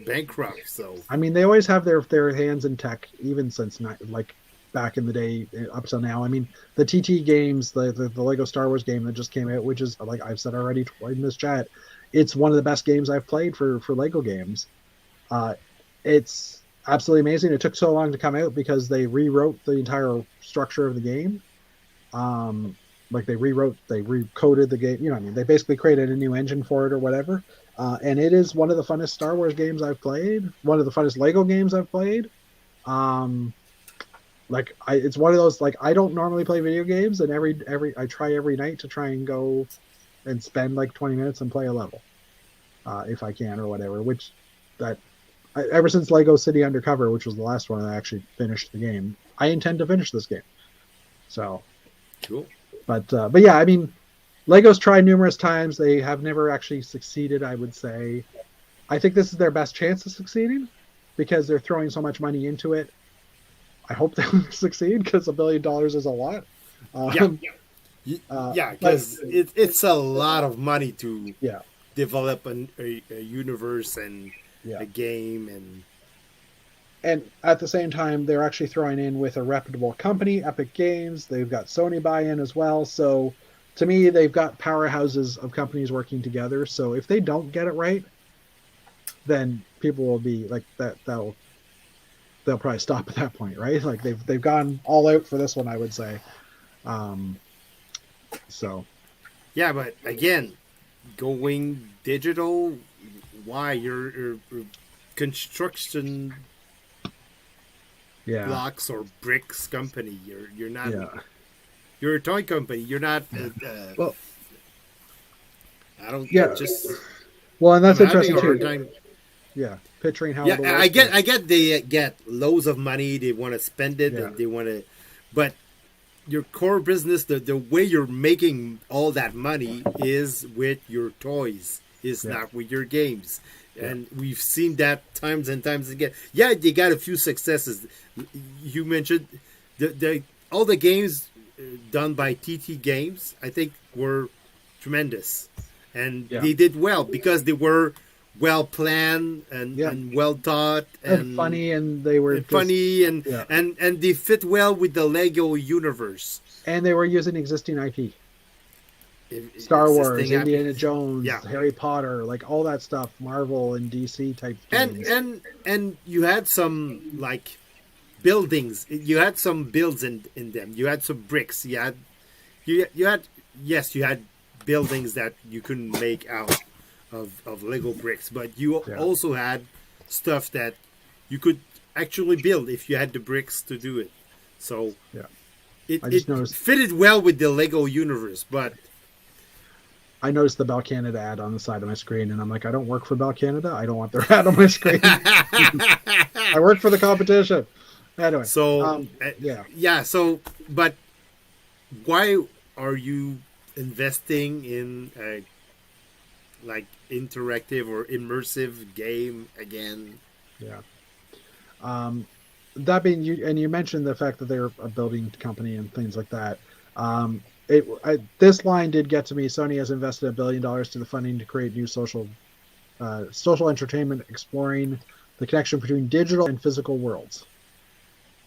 bankrupt. So I mean, they always have their hands in tech, even since back in the day up till now. I mean, the TT games, the Lego Star Wars game that just came out, which is, like I've said already in this chat, it's one of the best games I've played for Lego games. It's absolutely amazing. It took so long to come out because they rewrote the entire structure of the game. Like they recoded the game. You know what I mean? They basically created a new engine for it or whatever. And it is one of the funnest Star Wars games I've played. One of the funnest Lego games I've played. It's one of those, like, I don't normally play video games, and I try every night to try and go and spend like 20 minutes and play a level, if I can or whatever. Ever since Lego City Undercover, which was the last one I actually finished the game, I intend to finish this game. So cool. But yeah, I mean, Lego's tried numerous times. They have never actually succeeded, I would say. I think this is their best chance of succeeding because they're throwing so much money into it. I hope they'll succeed because $1 billion is a lot. Because it's a lot of money to develop a universe and a game, and at the same time they're actually throwing in with a reputable company, Epic Games. They've got Sony buy-in as well. So to me, they've got powerhouses of companies working together. So if they don't get it right, then people will be like that. They'll probably stop at that point, right? Like they've gone all out for this one, I would say. So yeah, but again, going digital, why your construction blocks or bricks company? You're not. You're a toy company. You're not. Well, I don't. Just. Well, and that's interesting too. Yeah, picturing how. Yeah, I get. They get loads of money. They want to spend it. And they want to, but your core business, the way you're making all that money is with your toys. Is not with your games. And we've seen that times and times again. Yeah, they got a few successes. You mentioned all the games done by TT Games, I think, were tremendous. And they did well because they were well planned and well thought and funny, and they were funny and they fit well with the Lego universe. And they were using existing IP. Star Wars, Indiana Jones, Harry Potter, like all that stuff, Marvel and DC type games. And you had some like buildings. You had some builds in them. You had some bricks. You had buildings that you couldn't make out of Lego bricks, but you also had stuff that you could actually build if you had the bricks to do it. So it fitted well with the Lego universe, but I noticed the Bell Canada ad on the side of my screen, and I'm like, I don't work for Bell Canada. I don't want their ad on my screen. I work for the competition. Anyway, so So, but why are you investing in a like interactive or immersive game again? Yeah. That being you mentioned the fact that they're a building company and things like that. This line did get to me. Sony has invested $1 billion to the funding to create new social entertainment, exploring the connection between digital and physical worlds.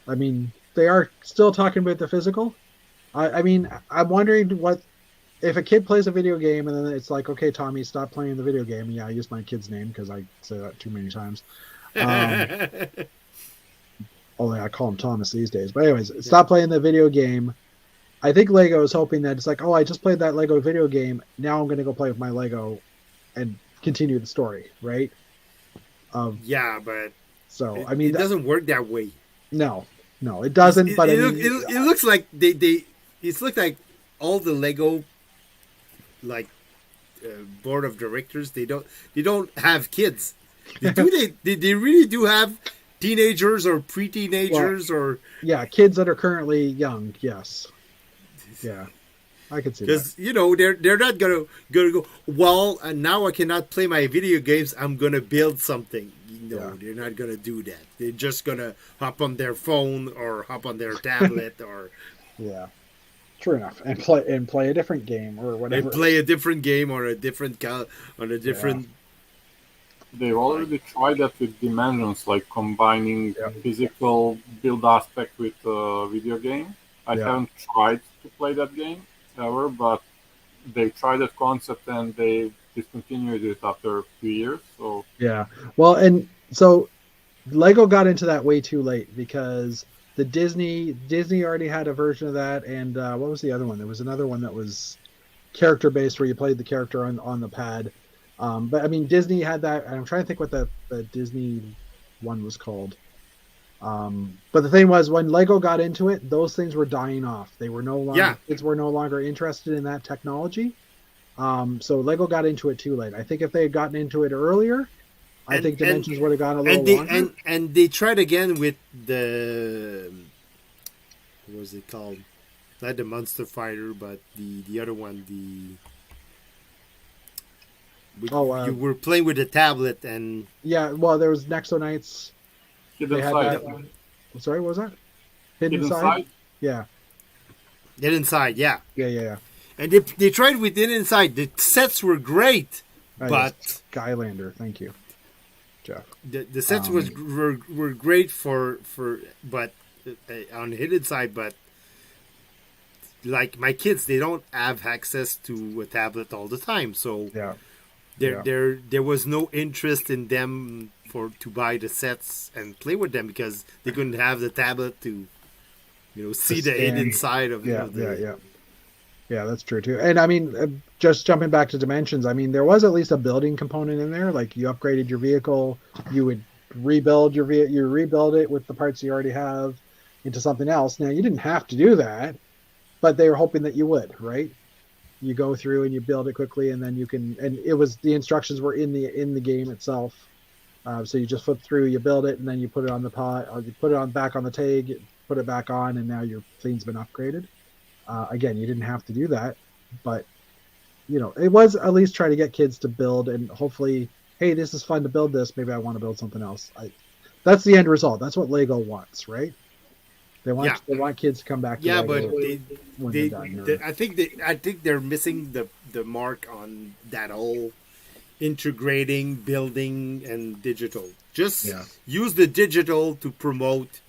I mean, they are still talking about the physical. I mean, I'm wondering what if a kid plays a video game and then it's like, okay, Tommy, stop playing the video game. Yeah, I use my kid's name because I say that too many times. Only I call him Thomas these days. But anyways, stop playing the video game. I think Lego is hoping that it's like, oh, I just played that Lego video game. Now I'm going to go play with my Lego and continue the story, right? But so I mean, it doesn't work that way. No, it doesn't. But it looks like it looks like all the Lego board of directors. They don't have kids. They really do have teenagers or pre-teenagers kids that are currently young. Yes. Yeah, I can see that. Because they're not gonna go. Well, now I cannot play my video games. I'm gonna build something. They're not gonna do that. They're just gonna hop on their phone or hop on their tablet or. Yeah, true enough, and play a different game or whatever. And play a different game or a different they've already tried that with Dimensions, like combining physical build aspect with video game. I haven't tried to play that game ever, but they tried that concept and they discontinued it after a few years. So yeah, well, and so Lego got into that way too late because the Disney already had a version of that, and what was the other one? There was another one that was character based where you played the character on the pad. But I mean, Disney had that. And I'm trying to think what the Disney one was called. But the thing was, when Lego got into it, those things were dying off. They were no longer kids were no longer interested in that technology. So Lego got into it too late. I think if they had gotten into it earlier, I think Dimensions would have gone a little longer. And they tried again with the what was it called? Not the Monster Fighter, but the other one. You were playing with the tablet and well, there was Nexo Knights. Hidden Side. Sorry, what was that? Hidden Side? Yeah. Hidden Side, yeah. Yeah. And they tried with Hidden Side. The sets were great, but Skylander, thank you, Jeff. The sets were great but on the Hidden Side, but like my kids, they don't have access to a tablet all the time, so there was no interest in them to buy the sets and play with them because they couldn't have the tablet to see the hidden side of Yeah, that's true too. And I mean, just jumping back to Dimensions, I mean, there was at least a building component in there. Like you upgraded your vehicle, you would rebuild your vehicle, you rebuild it with the parts you already have into something else. Now you didn't have to do that, but they were hoping that you would, right? You go through and you build it quickly, and then you can. And it was the instructions were in the game itself. So you just flip through, you build it, and then you put it on the pot, or you put it back on the tag, put it back on, and now your thing's been upgraded. Again, you didn't have to do that, but it was at least try to get kids to build, and hopefully, hey, this is fun to build this. Maybe I want to build something else. That's the end result. That's what Lego wants, right? They want kids to come back to Lego but I think they're missing the mark on that whole integrating building and digital. Just use the digital to promote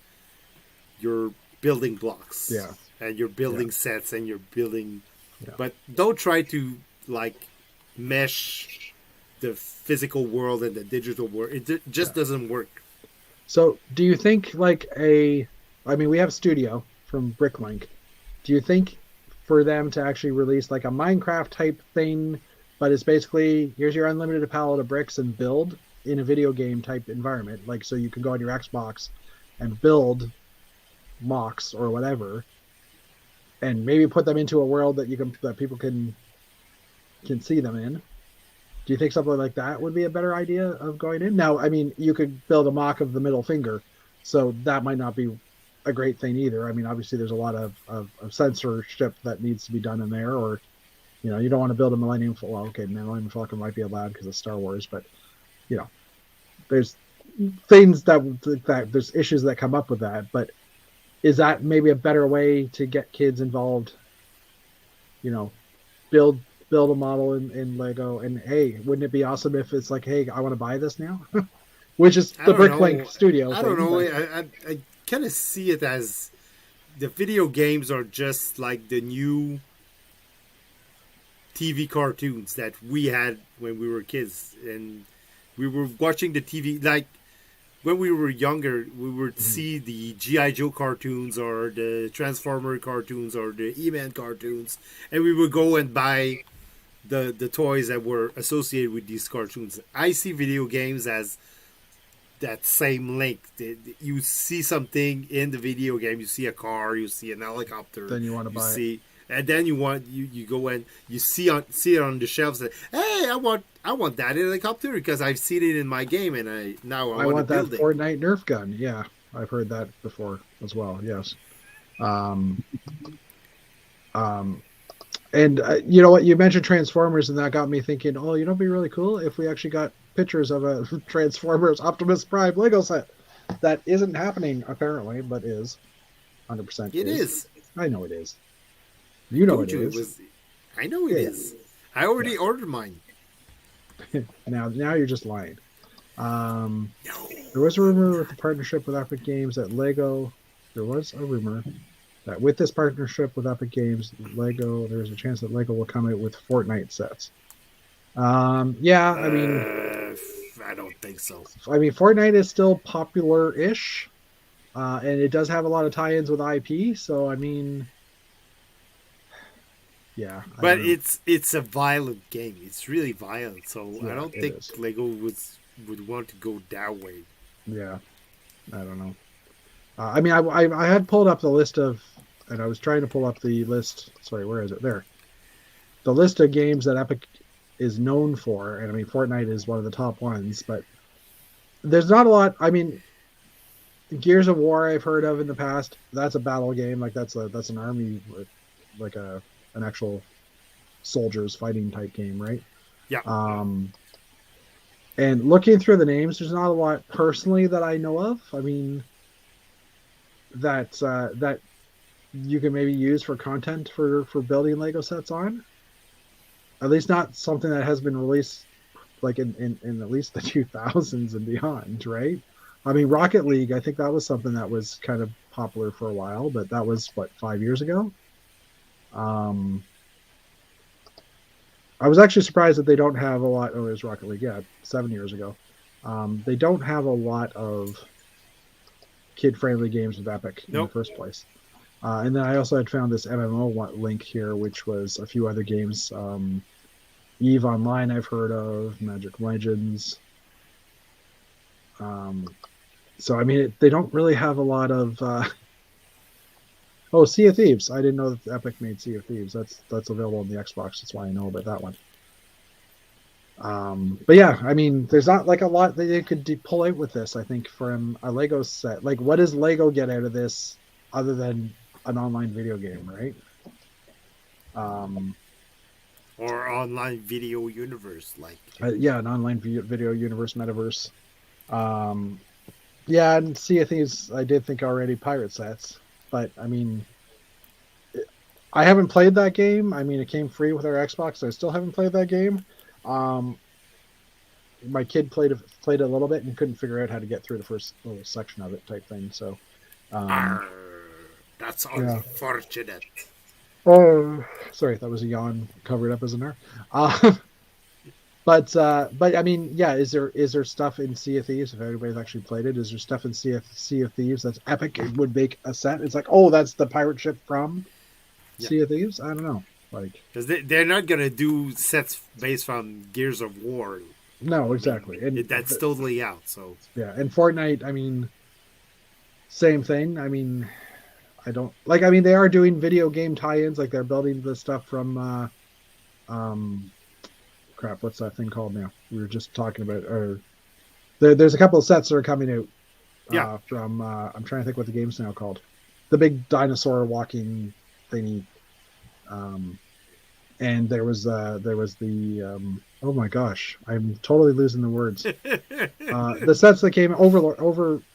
your building blocks. Yeah. And your building sets and your building, but don't try to mesh the physical world and the digital world. It just doesn't work. So, do you think we have Studio from Bricklink. Do you think for them to actually release like a Minecraft type thing, but it's basically here's your unlimited palette of bricks and build in a video game type environment, like so you can go on your Xbox and build mocks or whatever, and maybe put them into a world that people can see them in. Do you think something like that would be a better idea of going in? Now, I mean, you could build a mock of the middle finger, so that might not be a great thing either. I mean, obviously there's a lot of censorship that needs to be done in there, or you don't want to build a Millennium Falcon. Well, okay, Millennium Falcon might be allowed because of Star Wars, but there's things that there's issues that come up with that. But is that maybe a better way to get kids involved? Build a model in Lego, and hey, wouldn't it be awesome if it's like, hey, I want to buy this now, which is the Bricklink Studio. I don't know. I kind of see it as the video games are just like the new TV cartoons that we had when we were kids, and we were watching the TV like. When we were younger, we would see the G.I. Joe cartoons or the Transformer cartoons or the E-Man cartoons, and we would go and buy the toys that were associated with these cartoons. I see video games as that same link. You see something in the video game, you see a car, you see an helicopter. Then you want to buy it. And then you go and you see it on the shelves that, hey, I want that helicopter because I've seen it in my game, and I want that Fortnite Nerf gun. Yeah, I've heard that before as well. Yes. And you know what? You mentioned Transformers, and that got me thinking. Oh, it'd be really cool if we actually got pictures of a Transformers Optimus Prime Lego set. That isn't happening apparently, but is 100%. It is. I know it is. You know it is. I know it is. I already ordered mine. Now you're just lying. There was a rumor with the partnership with Epic Games that Lego. There was a rumor that with this partnership with Epic Games, there's a chance that Lego will come out with Fortnite sets. Yeah, I mean, I don't think so. I mean, Fortnite is still popular-ish, and it does have a lot of tie-ins with IP. So, I mean, yeah. But it's a violent game. It's really violent. So Yeah, I don't it think is. Lego would want to go that way. Yeah, I don't know. I mean, I had pulled up the list of, and I was trying to pull up the list. Sorry, where is it? There. The list of games that Epic is known for, and I mean, Fortnite is one of the top ones, but there's not a lot. I mean, Gears of War I've heard of in the past. That's a battle game, like that's an army, like an actual soldiers fighting type game, right? Yeah. And looking through the names, there's not a lot personally that I know of. I mean, that you can maybe use for content for building Lego sets on. At least not something that has been released like in at least the 2000s and beyond, right? I mean, Rocket League, I think that was something that was kind of popular for a while, but that was, what, 5 years ago? I was actually surprised that they don't have a lot. Oh, it was Rocket League, yeah, 7 years ago. They don't have a lot of kid-friendly games with Epic in the first place. And then I also had found this MMO link here, which was a few other games. EVE Online I've heard of, Magic Legends. So, I mean, they don't really have a lot of... Oh, Sea of Thieves. I didn't know that Epic made Sea of Thieves. That's available on the Xbox. That's why I know about that one. But yeah, I mean, there's not like a lot that you could pull out with this, I think, from a Lego set. Like, what does Lego get out of this other than an online video game, right? Or online video universe, like yeah, an online video universe, metaverse. Yeah, and Sea of Thieves, I did think already pirate sets, but I mean, I haven't played that game. I mean, it came free with our Xbox, so I still haven't played that game. My kid played a little bit and couldn't figure out how to get through the first little section of it, type thing. So, that's unfortunate. Oh, sorry, that was a yawn covered up as an R. But I mean, yeah, is there stuff in Sea of Thieves? If anybody's actually played it, is there stuff in Sea of Thieves that's Epic would make a set? It's like, oh, that's the pirate ship from Sea of Thieves. I don't know, like, because they're not gonna do sets based on Gears of War. No, exactly, and that's totally out. So yeah, and Fortnite, I mean, same thing. I mean, I don't like. I mean, they are doing video game tie-ins, like they're building the stuff from, crap, what's that thing called now? We were just talking about, or there's a couple of sets that are coming out. From I'm trying to think what the game's now called. The big dinosaur walking thingy. And there was the oh my gosh, I'm totally losing the words. The sets that came Overwatch.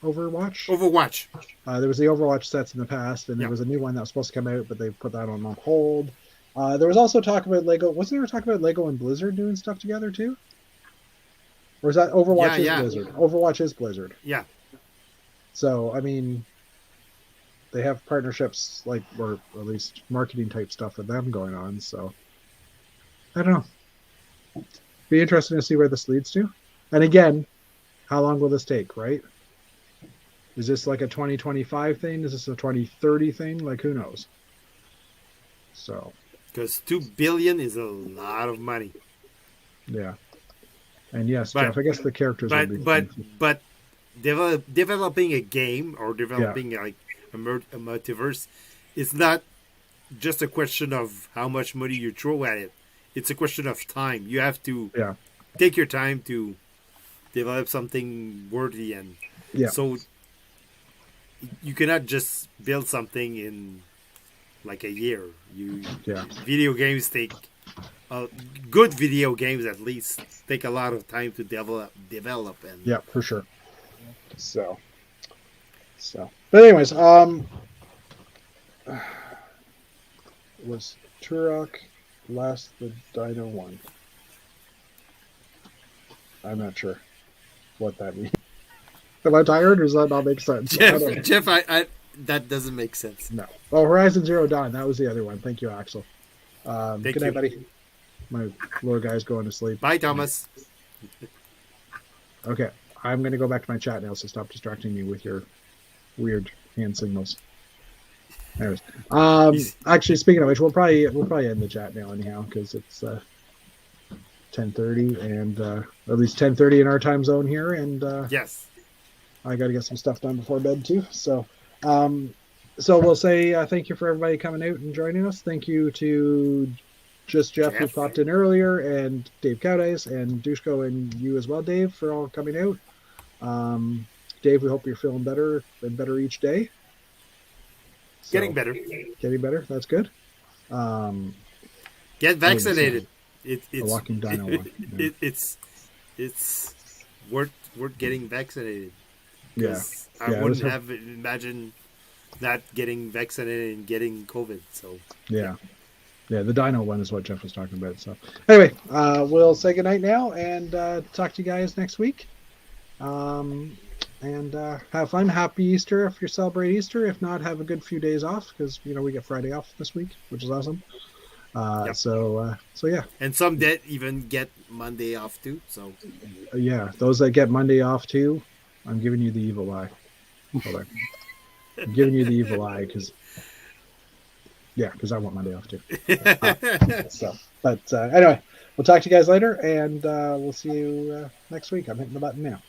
Overwatch. There was the Overwatch sets in the past, and there was a new one that was supposed to come out, but they put that on hold. There was also talk about Lego. Wasn't there talk about Lego and Blizzard doing stuff together too? Or is that Overwatch is Blizzard? Overwatch is Blizzard. Yeah. So, I mean, they have partnerships, like, or at least marketing type stuff with them going on. So, I don't know. Be interesting to see where this leads to. And again, how long will this take, right? Is this like a 2025 thing? Is this a 2030 thing? Like, who knows? So, because $2 billion is a lot of money. Yeah, and yes, Jeff, I guess the characters. But developing a game or developing like a multiverse, it's not just a question of how much money you throw at it. It's a question of time. You have to take your time to develop something worthy, and so you cannot just build something in like a year. Video games take good video games at least take a lot of time to develop and for sure. So but anyways, was Turok last the Dino one? I'm not sure. what that means. Am I tired, or does that not make sense? Jeff, I that doesn't make sense. No. Oh, Horizon Zero Dawn. That was the other one. Thank you, Axel. Good night, buddy. My little guy's going to sleep. Bye, Thomas. Okay, I'm going to go back to my chat now, so stop distracting me with your weird hand signals. Anyways, actually, speaking of which, we'll probably end the chat now anyhow, because it's 10:30 and at least 10:30 in our time zone here, and yes, I got to get some stuff done before bed too. So we'll say thank you for everybody coming out and joining us. Thank you to Just Jeff who popped in earlier, and Dave Cowdays, and Dushko, and you as well, Dave, for all coming out. Dave, we hope you're feeling better and better each day. So, getting better. That's good. Get vaccinated. It's a walking dino one. Yeah. It's worth getting vaccinated. Yeah, I wouldn't have imagined not getting vaccinated and getting COVID. So yeah, the dino one is what Jeff was talking about. So anyway, we'll say goodnight now and talk to you guys next week. And have fun. Happy Easter if you celebrate Easter. If not, have a good few days off, because we get Friday off this week, which is awesome. So yeah. And some that even get Monday off too. So yeah, those that get Monday off too, I'm giving you the evil eye. Hold on. I'm giving you the evil eye because I want Monday off too. But anyway, we'll talk to you guys later, and we'll see you next week. I'm hitting the button now.